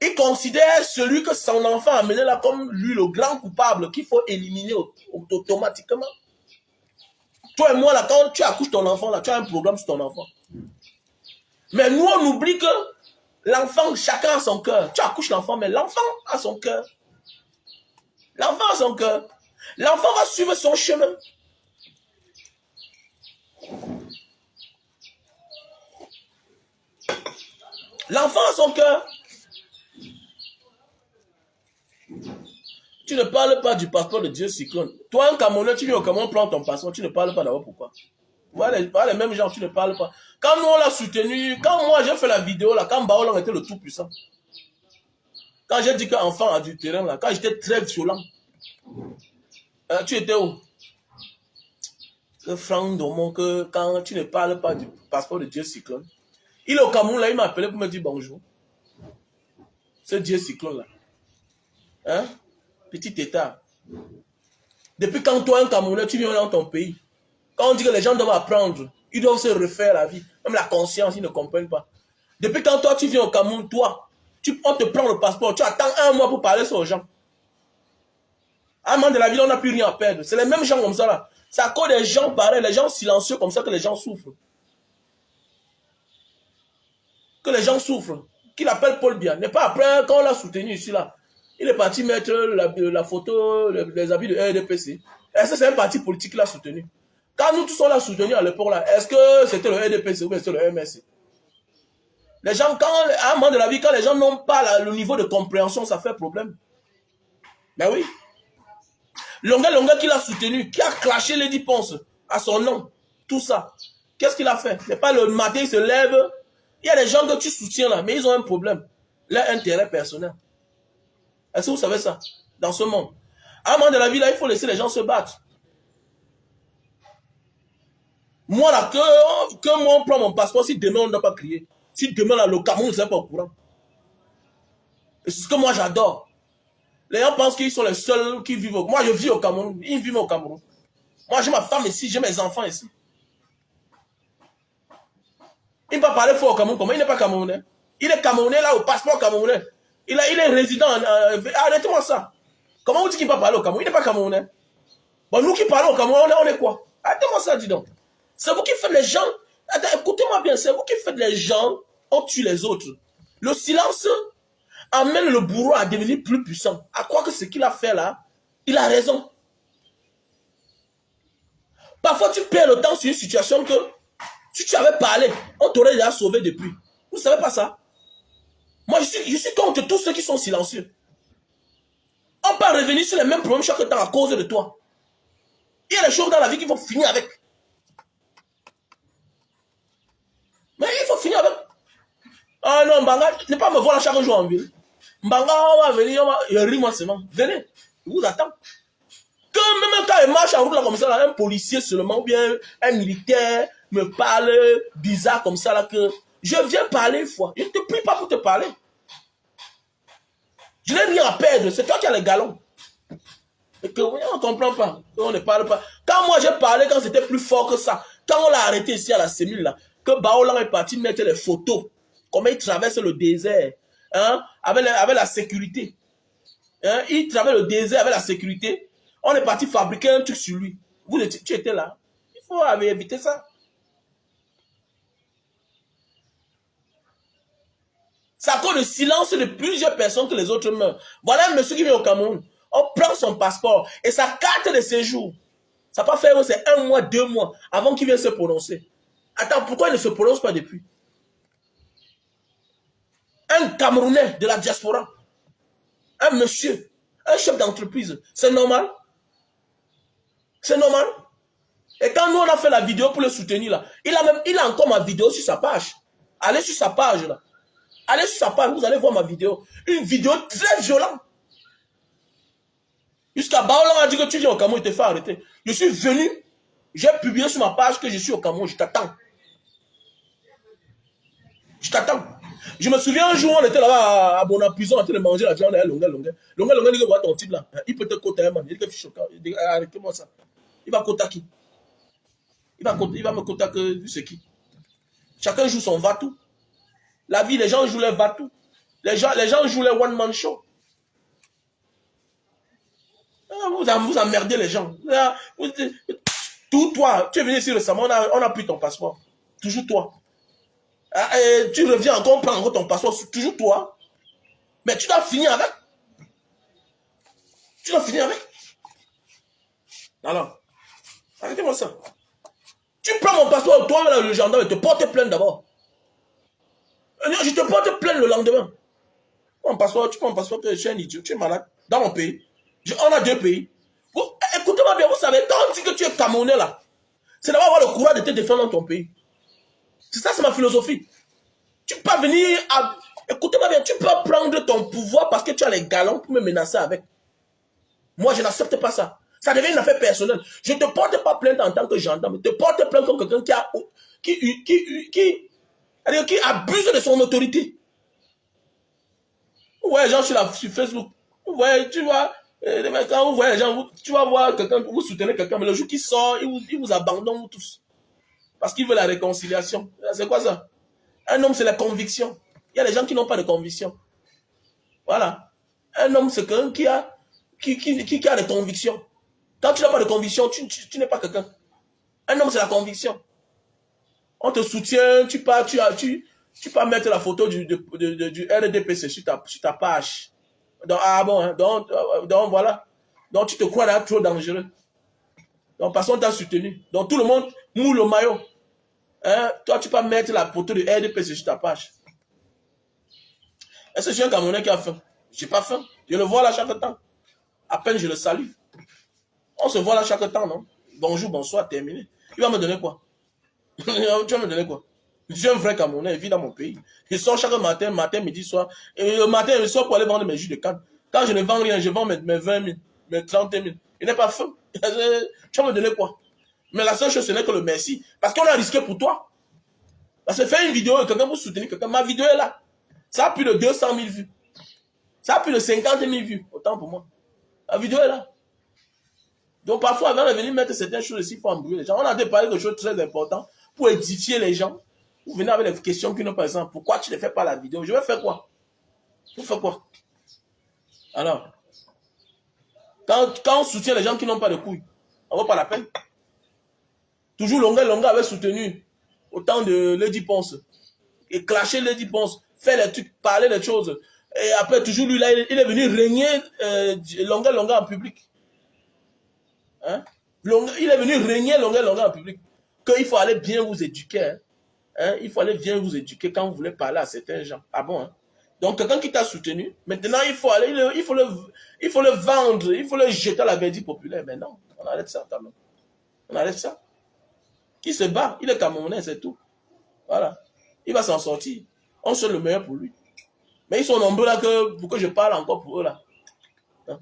Il considère celui que son enfant a amené là comme lui le grand coupable qu'il faut éliminer automatiquement. Toi et moi, là, quand tu accouches ton enfant, là, tu as un programme sur ton enfant. Mais nous, on oublie que l'enfant, chacun a son cœur. Tu accouches l'enfant, mais l'enfant a son cœur. L'enfant a son cœur. L'enfant va suivre son chemin. L'enfant a son cœur. Tu ne parles pas du passeport de Dieu Cyclone. Toi, un Camerounais, tu viens au Cameroun, prends ton passeport, tu ne parles pas d'abord pourquoi. Ouais, les mêmes gens, tu ne parles pas. Quand nous, on l'a soutenu, quand moi, j'ai fait la vidéo, là, quand Baolang était le tout-puissant, quand j'ai dit qu'enfant adultérien, là, quand j'étais très violent, tu étais où? Franck Domon, que quand tu ne parles pas du passeport de Dieu Cyclone, il est au Cameroun, là, il m'a appelé pour me dire bonjour. Ce Dieu Cyclone, là. Hein? Petit état. Depuis quand toi, un Camerounais, tu viens dans ton pays, quand on dit que les gens doivent apprendre, ils doivent se refaire la vie, même la conscience, ils ne comprennent pas. Depuis quand toi, tu viens au Cameroun, toi, on te prend le passeport, tu attends un mois pour parler aux gens. À un moment de la vie, on n'a plus rien à perdre. C'est les mêmes gens comme ça là. C'est à cause des gens pareils, les gens silencieux comme ça que les gens souffrent. Que les gens souffrent. Qu'il appelle Paul Biya. N'est pas après, quand on l'a soutenu ici là, il est parti mettre la photo, les habits de RDPC. Est-ce que c'est un parti politique qui l'a soutenu? Quand nous tous on l'a soutenu à l'époque là, est-ce que c'était le RDPC ou c'était le MSC? Les gens, à un moment de la vie, quand les gens n'ont pas le niveau de compréhension, ça fait problème. Ben oui. Longa qui l'a soutenu, qui a clashé Lady Ponce à son nom, tout ça. Qu'est-ce qu'il a fait? C'est pas le matin, il se lève. Il y a des gens que tu soutiens là, mais ils ont un problème. Leur intérêt personnel. Est-ce que vous savez ça? Dans ce monde. À un moment de la vie, là, il faut laisser les gens se battre. Moi, là, que moi, on prend mon passeport, si demain, on ne doit pas crier. Si demain, là, le Cameroun ne serait pas au courant. Et c'est ce que moi, j'adore. Les gens pensent qu'ils sont les seuls qui vivent au Cameroun. Moi, je vis au Cameroun. Ils vivent au Cameroun. Moi, j'ai ma femme ici, j'ai mes enfants ici. Il ne peut pas parler fort au Cameroun. Comment? Il n'est pas Camerounais. Il est Camerounais, là, au passeport camerounais. Il est résident. Arrêtez-moi ça. Comment vous dites qu'il ne peut pas parler au Cameroun? Il n'est pas Camerounais. Bon, nous qui parlons au Cameroun, on est quoi? Arrêtez-moi ça, dis donc. C'est vous qui faites les gens. Écoutez-moi bien, c'est vous qui faites les gens, on tue les autres. Le silence amène le bourreau à devenir plus puissant. À croire que ce qu'il a fait là, il a raison. Parfois, tu perds le temps sur une situation que, si tu avais parlé, on t'aurait déjà sauvé depuis. Vous ne savez pas ça? Moi, je suis contre tous ceux qui sont silencieux. On peut revenir sur les mêmes problèmes chaque temps à cause de toi. Il y a des choses dans la vie qu'il faut finir avec. Mais il faut finir avec. Ah non, Mbanga, ne pas me voir chaque jour en ville. Mbanga, on va venir, il rit moi seulement. Venez, je vous attends. Que même quand il marche en route là comme ça, là, un policier seulement, ou bien un militaire me parle bizarre comme ça là, que je viens parler une fois. Je ne te prie pas pour te parler. Je n'ai rien à perdre, c'est toi qui as les galons. Et que on ne comprend pas, on ne parle pas. Quand moi j'ai parlé, quand c'était plus fort que ça, quand on l'a arrêté ici à la cellule là, que Baolang est parti mettre les photos, comment il traverse le désert, hein, avec la sécurité. Hein, il traverse le désert avec la sécurité. On est parti fabriquer un truc sur lui. Tu étais là. Il faut éviter ça. C'est à cause du silence de plusieurs personnes que les autres meurent. Voilà un monsieur qui vient au Cameroun. On prend son passeport et sa carte de séjour. Ça peut faire c'est 1 mois, 2 mois avant qu'il vienne se prononcer. Attends, pourquoi il ne se prononce pas depuis? Un Camerounais de la diaspora. Un monsieur. Un chef d'entreprise. C'est normal? C'est normal? Et quand nous on a fait la vidéo pour le soutenir là, il a encore ma vidéo sur sa page. Allez sur sa page là. Allez sur sa page, vous allez voir ma vidéo. Une vidéo très violente. Jusqu'à Baolang a dit que tu viens au Cameroun, il te fait arrêter. Je suis venu, j'ai publié sur ma page que je suis au Cameroun, je t'attends. Je t'attends. Je me souviens un jour, on était là-bas à Bonapuison en train de manger la viande à longueur. Longueur, il voit ton type là. Il peut te côté, man. Il dit il dit, arrêtez-moi ça. Il va côté qui? Il va me côté que c'est qui? Chacun joue son va-tout. La vie, les gens jouent leur va-tout. Les gens jouent leur one-man show. Vous emmerdez les gens. Tout toi, tu es venu ici récemment, on a pris ton passeport. Toujours toi. Tu reviens encore, on prend encore ton passeport. Toujours toi. Mais tu dois finir avec. Tu dois finir avec. Alors, arrêtez-moi ça. Tu prends mon passeport, toi, là, le gendarme, te porte plainte d'abord. Je te porte plainte le lendemain. Tu prends mon passeport, je suis un idiot, tu es malade. Dans mon pays. On a 2 pays. Écoutez-moi bien, vous savez, quand on dit que tu es Camerounais là, c'est d'abord avoir le courage de te défendre dans ton pays. C'est ça, c'est ma philosophie. Tu peux pas venir à... Écoutez-moi bien, tu peux pas prendre ton pouvoir parce que tu as les galons pour me menacer avec. Moi, je n'accepte pas ça. Ça devient une affaire personnelle. Je ne te porte pas plainte en tant que gendarme. Je te porte plainte comme quelqu'un qui abuse de son autorité. Vous voyez les gens sur Facebook. Vous voyez, tu vois, quand vous voyez les gens, tu vas voir quelqu'un, vous soutenez quelqu'un, mais le jour qu'il sort, il vous abandonne tous. Parce qu'il veut la réconciliation. C'est quoi ça? Un homme, c'est la conviction. Il y a des gens qui n'ont pas de conviction. Voilà. Un homme, c'est quelqu'un qui a des convictions. Quand tu n'as pas de conviction, tu n'es pas quelqu'un. Un homme, c'est la conviction. On te soutient, tu peux mettre la photo du RDPC sur ta page. Donc, ah bon, hein, donc voilà. Donc tu te crois là trop dangereux. Donc parce qu'on t'a soutenu. Donc tout le monde moule le maillot. Hein? Toi, tu peux mettre la photo du RDPC sur ta page. Est-ce que je suis un Camerounais qui a faim? J'ai pas faim. Je le vois là chaque temps. À peine je le salue. On se voit là chaque temps, non? Bonjour, bonsoir, terminé. Il va me donner quoi? Tu vas me donner quoi? Je suis un vrai Camerounais, je vis dans mon pays. Je sors chaque matin, midi, soir. Et le matin, je sors pour aller vendre mes jus de canne. Quand je ne vends rien, je vends mes 20 000, mes 30 000. Il n'est pas faim. Tu vas me donner quoi? Mais la seule chose, ce n'est que le merci. Parce qu'on a risqué pour toi. Parce que faire une vidéo et quelqu'un vous soutenir, quelqu'un, ma vidéo est là. Ça a plus de 200 000 vues. Ça a plus de 50 000 vues. Autant pour moi. La vidéo est là. Donc parfois, avant de venir mettre certaines choses ici, il faut embrouiller les gens. On a parlé de choses très importantes pour édifier les gens. Vous venez avec des questions qui n'ont pas de sens. Pourquoi tu ne fais pas la vidéo? Je vais faire quoi? Je vais faire quoi? Alors, quand on soutient les gens qui n'ont pas de couilles, on ne vaut pas la peine. Toujours Longa avait soutenu autant de Lady Ponce. Et clasher Lady Ponce, faire les trucs, parler des choses. Et après, toujours lui, là, il est venu régner Longa en public. Hein? Il est venu régner Longa en public. Qu'il faut aller bien vous éduquer. Hein? Il faut aller bien vous éduquer quand vous voulez parler à certains gens. Ah bon? Hein? Donc, quelqu'un qui t'a soutenu, maintenant, il faut le vendre, il faut le jeter à la verdure populaire. Mais non, on arrête ça quand même. On arrête ça. Qui se bat, il est Camerounais, c'est tout. Voilà. Il va s'en sortir. On souhaite le meilleur pour lui. Mais ils sont nombreux là pour que je parle encore pour eux là. Hein?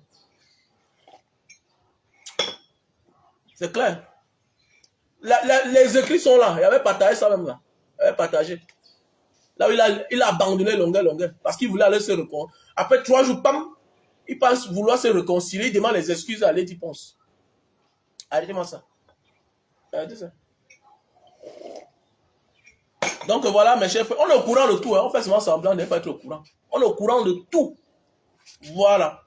C'est clair. Les écrits sont là. Il avait partagé ça même là. Il avait partagé. Là où il a abandonné Longa parce qu'il voulait aller se réconcilier. Après 3 jours, pam, il pense vouloir se réconcilier. Il demande les excuses à Lady Ponce. Arrêtez-moi ça. Arrêtez ça. Donc voilà, mes chers frères, on est au courant de tout. Hein. On fait seulement semblant de ne pas être au courant. On est au courant de tout. Voilà.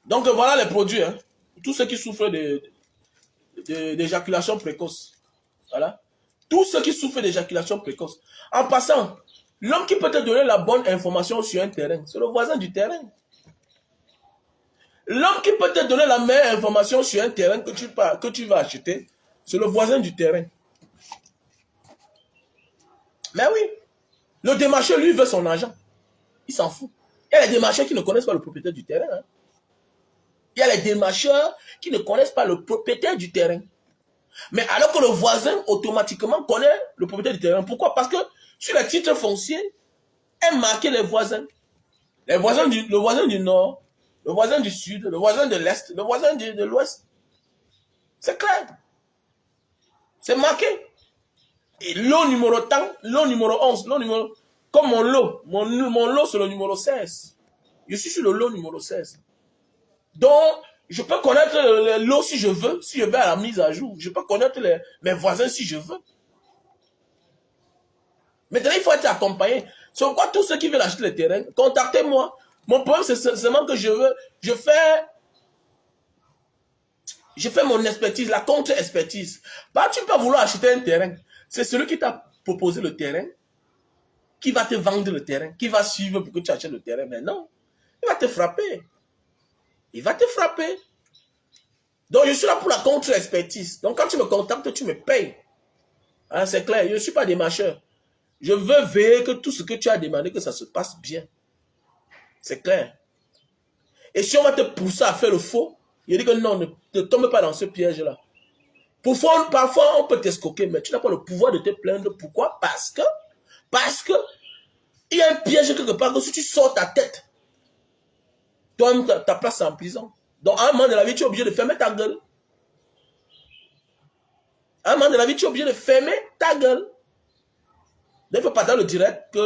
Donc voilà les produits. Hein. Tous ceux qui souffrent d'éjaculation précoce. Voilà. Tous ceux qui souffrent d'éjaculation précoce. En passant, l'homme qui peut te donner la bonne information sur un terrain, c'est le voisin du terrain. L'homme qui peut te donner la meilleure information sur un terrain que tu vas acheter, c'est le voisin du terrain. Mais oui, le démarcheur, lui, veut son argent. Il s'en fout. Il y a les démarcheurs qui ne connaissent pas le propriétaire du terrain. Hein. Il y a les démarcheurs qui ne connaissent pas le propriétaire du terrain. Mais alors que le voisin, automatiquement, connaît le propriétaire du terrain. Pourquoi? Parce que sur les titres fonciers, est marqué les voisins. Le voisin du nord, le voisin du sud, le voisin de l'est, le voisin de l'ouest. C'est clair. C'est marqué. Et lot numéro tant, lot numéro 11, lot numéro... Comme mon lot. Mon lot, c'est le numéro 16. Je suis sur le lot numéro 16. Donc, je peux connaître le lot si je veux. Si je vais à la mise à jour. Je peux connaître mes voisins si je veux. Maintenant, il faut être accompagné. C'est pourquoi tous ceux qui veulent acheter le terrain, contactez-moi. Mon problème, c'est seulement que je fais mon expertise, la contre-expertise. Bah, tu peux vouloir acheter un terrain. C'est celui qui t'a proposé le terrain, qui va te vendre le terrain, qui va suivre pour que tu achètes le terrain. Mais non, il va te frapper. Il va te frapper. Donc, je suis là pour la contre-expertise. Donc, quand tu me contactes, tu me payes. Hein, c'est clair, je ne suis pas des mâcheurs. Je veux veiller que tout ce que tu as demandé, que ça se passe bien. C'est clair. Et si on va te pousser à faire le faux, il dit que non, ne tombe pas dans ce piège-là. Parfois, on peut t'escroquer, mais tu n'as pas le pouvoir de te plaindre. Pourquoi? Parce que il y a un piège quelque part que si tu sors ta tête, toi-même, ta place est en prison. Donc, à un moment de la vie, tu es obligé de fermer ta gueule. À un moment de la vie, tu es obligé de fermer ta gueule. Donc, il ne faut pas dans le direct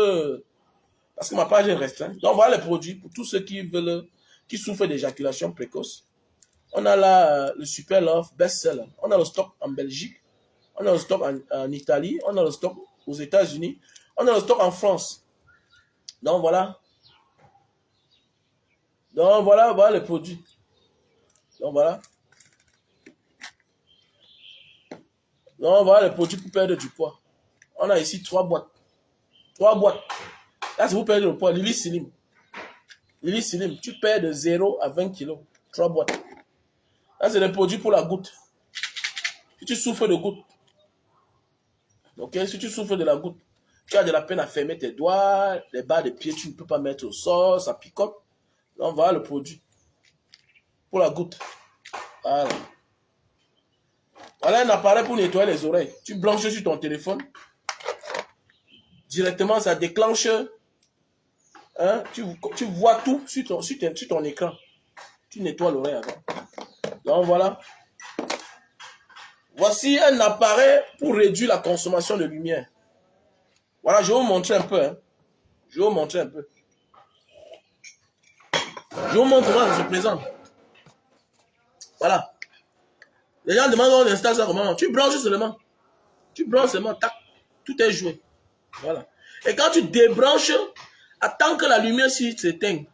parce que ma page est restreinte. Donc, voilà les produits pour tous ceux qui souffrent d'éjaculation précoce. On a là le Super Love Best-Seller. On a le stock en Belgique. On a le stock en Italie. On a le stock aux États-Unis. On a le stock en France. Donc, voilà. Donc, voilà les produits. Donc, voilà. Donc, voilà les produits pour perdre du poids. On a ici 3 boîtes. 3 boîtes. Là, c'est pour perdre le poids. Lily Slim. Lily Slim. Tu perds de 0 à 20 kilos. 3 boîtes. Là, c'est des produits pour la goutte. Si tu souffres de goutte. Ok? Si tu souffres de la goutte. Tu as de la peine à fermer tes doigts. Les bas de pied, tu ne peux pas mettre au sol. Ça picote. Donc, voilà le produit. Pour la goutte. Voilà. Voilà un appareil pour nettoyer les oreilles. Tu branches sur ton téléphone. Directement, ça déclenche. Hein, tu vois tout sur ton écran. Tu nettoies l'oreille avant. Donc voilà. Voici un appareil pour réduire la consommation de lumière. Voilà, je vais vous montrer un peu. Hein. Je vais vous montrer un peu. Je vous montre comment ça se présente. Voilà. Les gens demandent on installe ça comment. Tu branches seulement. Tu branches seulement. Tac. Tout est joué. Voilà. Et quand tu débranches, attends que la lumière s'éteigne.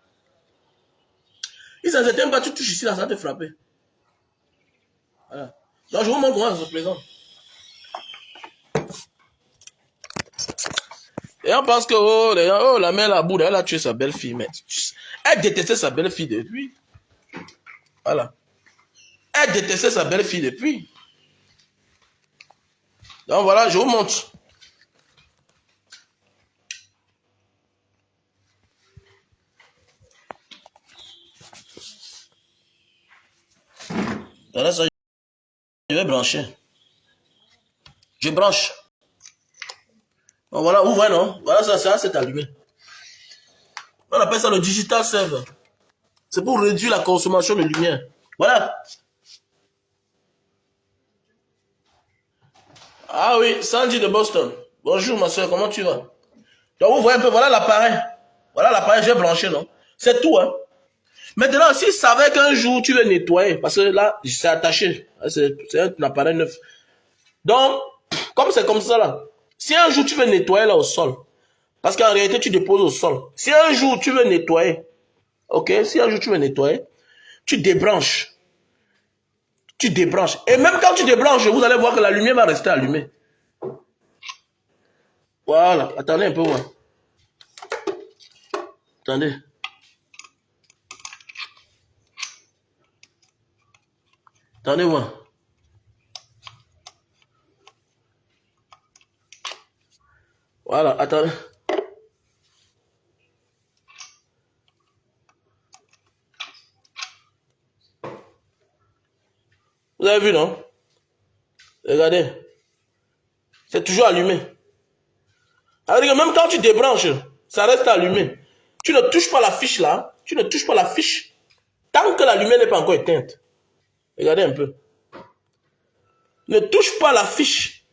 Si ça ne s'éteint pas, tu touches ici, là, ça va te frapper. Voilà. Donc, je vous montre comment ça se présente. Et on pense que, la mère, la boule, elle a tué sa belle-fille. Mais elle détestait sa belle-fille depuis. Voilà. Elle détestait sa belle-fille depuis. Donc, voilà, je vous montre. Voilà ça, je vais brancher. Je branche. Donc voilà, vous voyez non? Voilà ça c'est allumé. On appelle ça le digital server. C'est pour réduire la consommation de lumière. Voilà. Ah oui, Sandy de Boston. Bonjour ma soeur, comment tu vas? Donc vous voyez un peu, voilà l'appareil. Voilà l'appareil, j'ai branché, non? C'est tout, hein. Maintenant, s'il savait qu'un jour tu veux nettoyer, parce que là, c'est attaché. C'est un appareil neuf. Donc, comme c'est comme ça là, si un jour tu veux nettoyer là au sol, parce qu'en réalité tu déposes au sol, si un jour tu veux nettoyer, ok, si un jour tu veux nettoyer, tu débranches. Tu débranches. Et même quand tu débranches, vous allez voir que la lumière va rester allumée. Voilà, attendez un peu, ouais. Attendez. Attendez, moi. Voilà, attendez. Vous avez vu, non? Regardez. C'est toujours allumé. Alors, même quand tu débranches, ça reste allumé. Tu ne touches pas la fiche là. Tu ne touches pas la fiche tant que la lumière n'est pas encore éteinte. Regardez un peu. Ne touche pas la fiche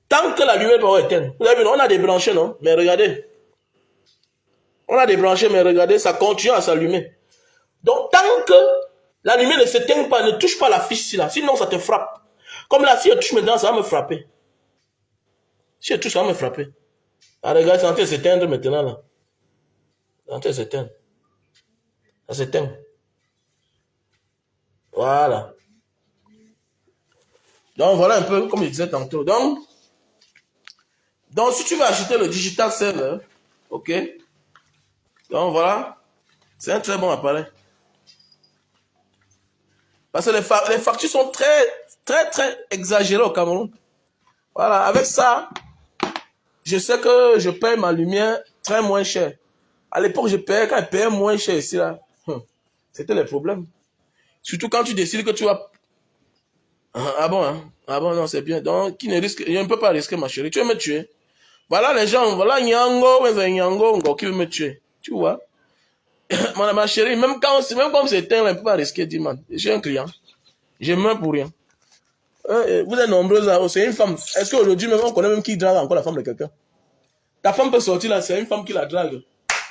Tant que la lumière va éteindre. Vous avez vu, on a des branchés, non? Mais regardez. On a des branchés, mais regardez, ça continue à s'allumer. Donc, tant que la lumière ne s'éteint pas, ne touche pas la fiche ici, là. Sinon, ça te frappe. Comme là, si elle touche maintenant, ça va me frapper. Si elle touche, ça va me frapper. Ah, regarde, c'est en train de s'éteindre maintenant, là. C'est en train de s'éteindre. Ça s'éteint. Voilà. Donc, voilà un peu, comme je disais tantôt. Donc si tu veux acheter le Digital Server, ok. Donc, voilà. C'est un très bon appareil. Parce que les factures sont très exagérées au Cameroun. Voilà, avec ça, je sais que je paye ma lumière très moins cher. À l'époque, quand je payais moins cher ici, là, c'était le problème. Surtout quand tu décides que tu vas... Ah bon, hein? Ah bon, non, c'est bien. Donc, je ne peux pas risquer, ma chérie. Tu veux me tuer. Voilà les gens, voilà Nyango qui veut me tuer. Tu vois? Ma chérie, même comme c'est un, on ne peut pas risquer, dis man. Je suis un client. Je meurs pour rien. Vous êtes nombreux là, c'est une femme. Est-ce qu'aujourd'hui, même on connaît même qui drague encore la femme de quelqu'un? Ta femme peut sortir là, c'est une femme qui la drague.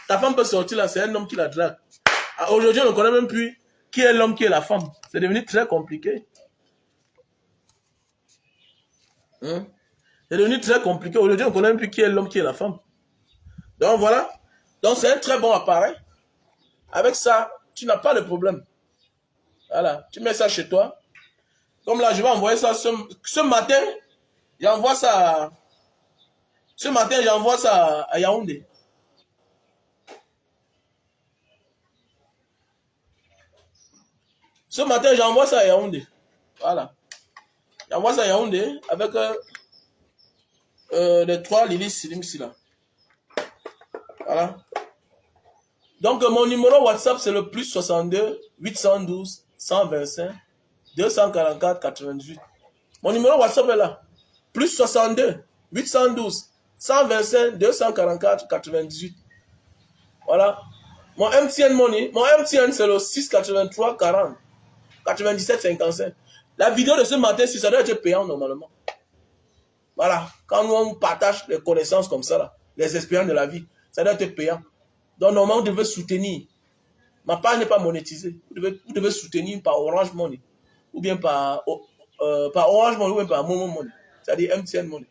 Ta femme peut sortir là, c'est un homme qui la drague. Aujourd'hui, on ne connaît même plus qui est l'homme, qui est la femme. C'est devenu très compliqué. Hein? C'est devenu très compliqué. Aujourd'hui, on ne connaît même plus qui est l'homme, qui est la femme. Donc voilà. Donc c'est un très bon appareil. Avec ça, tu n'as pas de problème. Voilà. Tu mets ça chez toi. Comme là, je vais envoyer ça ce matin. J'envoie ça. Ce matin, j'envoie ça à Yaoundé. Ce matin, j'envoie ça à Yaoundé. Voilà. J'envoie ça à Yaoundé avec les 3 Lili Silim là. Voilà. Donc, mon numéro WhatsApp, c'est le plus 62 812 125 244 98. Mon numéro WhatsApp est là. Plus 62 812 125 244 98. Voilà. Mon MTN, c'est le 683 40 97 55. La vidéo de ce matin, si ça doit être payant normalement. Voilà. Quand nous on partage les connaissances comme ça, là, les expériences de la vie, ça doit être payant. Donc, normalement, vous devez soutenir. Ma page n'est pas monétisée. Vous devez soutenir par Orange Money. Ou bien par Orange Money ou bien par Momo Money. C'est-à-dire MTN Money.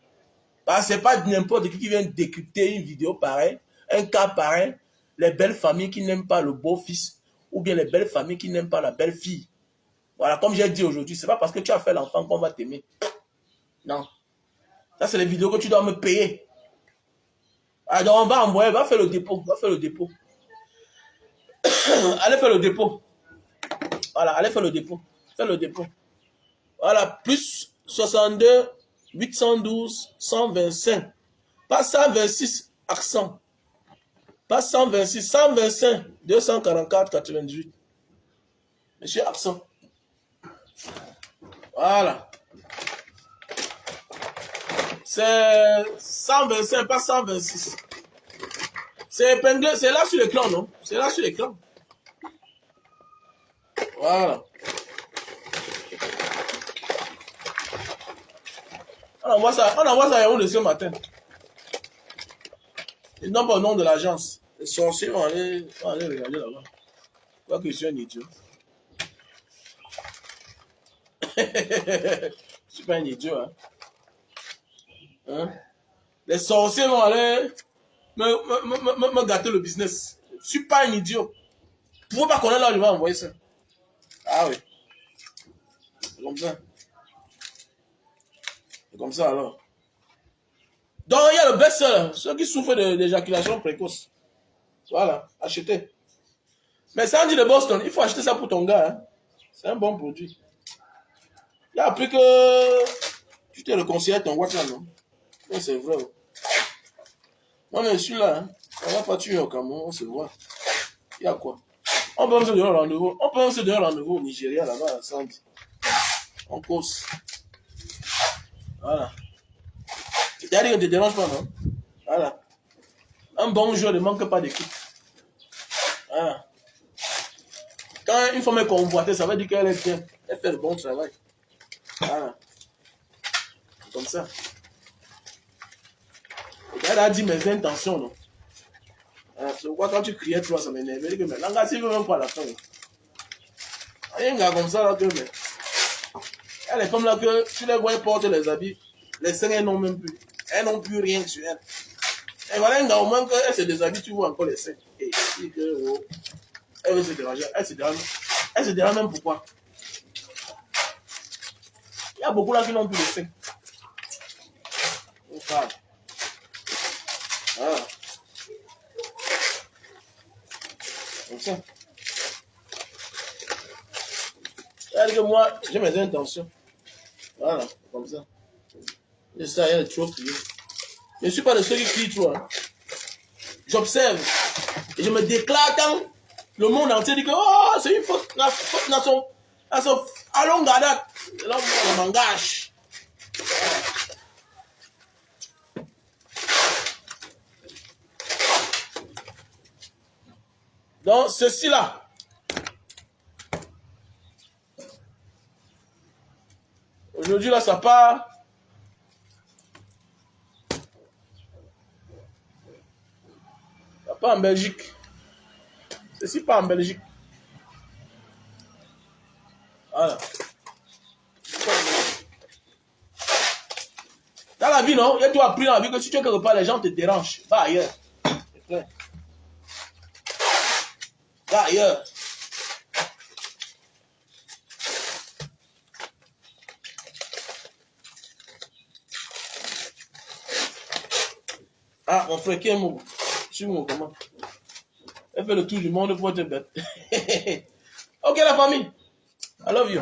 Parce que ce n'est pas n'importe qui vient décrypter une vidéo pareille, un cas pareil, les belles familles qui n'aiment pas le beau-fils, ou bien les belles familles qui n'aiment pas la belle-fille. Voilà, comme j'ai dit aujourd'hui, ce n'est pas parce que tu as fait l'enfant qu'on va t'aimer. Non. Ça, c'est les vidéos que tu dois me payer. Alors, on va envoyer, va faire le dépôt. Allez faire le dépôt. Voilà, allez faire le dépôt. Fais le dépôt. Voilà, plus 62 812 125. Pas 126 accent. Pas 126, 125 244 98. Monsieur accent. Voilà. C'est 125, pas 126. C'est épinglé, c'est là sur l'écran, non? C'est là sur l'écran. Voilà. On envoie ça à Yaoundé ce matin. Ils n'ont pas le nom de l'agence. Les sorciers vont aller regarder là-bas. Je crois que je suis un idiot. Je suis pas un idiot, hein? Les sorciers vont aller me gâter le business. Je suis pas un idiot. Vous pouvez pas connaître là où je vais envoyer ça. Ah oui. C'est comme ça. C'est comme ça alors. Donc il y a le best-seller. Ceux qui souffrent d'éjaculation précoce. Voilà, achetez. Mais ça dit de Boston, il faut acheter ça pour ton gars. Hein. C'est un bon produit. Il n'y a plus que tu te réconcilies ton WhatsApp, non? Mais c'est vrai. Moi, je suis là. Hein. On va pas tuer au Cameroun, on se voit. Il y a quoi? On peut se donner un rendez-vous. On peut se donner un rendez-vous au Nigeria, là-bas, à Sandy. On cause. Voilà. C'est-à-dire que ne te dérange pas, non? Voilà. Un bon joueur ne manque pas d'équipe. Voilà. Quand une femme est convoitée, ça veut dire qu'elle est bien. Elle fait le bon travail. Voilà. Comme ça. Elle a dit mes intentions, non? C'est pourquoi quand tu criais, toi, ça m'énervait. Elle dit que mais Langa, tu veux même pas la fin. Il y a un gars comme ça, là, que mais. Elle est comme là que tu les vois porter les habits. Les seins, elles n'ont même plus. Elles n'ont plus rien sur elles. Et voilà un gars, au moins qu'elle se déshabille, tu vois encore les seins. Et elle dit que, oh, elle veut se déranger. Elle se dérange. Elle se dérange même pourquoi? Il y a beaucoup là qui n'ont plus les seins. On parle. Voilà. Comme ça. Elle dit que moi, j'ai mes intentions. Voilà, comme ça. Et ça, elle est trop criée. Je ne suis pas de ceux qui crient trop. Hein. J'observe. Et je me déclare quand le monde entier dit que oh, c'est une faute nation. Allons, Gadat. Là, on m'engage. Donc, ceci-là. Aujourd'hui, là, ça part. Ça part en Belgique. Ceci part en Belgique. Voilà. Dans la vie, non? Il y a tout appris dans la vie que si tu es quelque part, les gens te dérangent. Va ailleurs. Va ailleurs. Ah, mon frère, qui est mot? Je suis mot, comment? Elle fait le tour du monde pour être bête. Ok, la famille. I love you.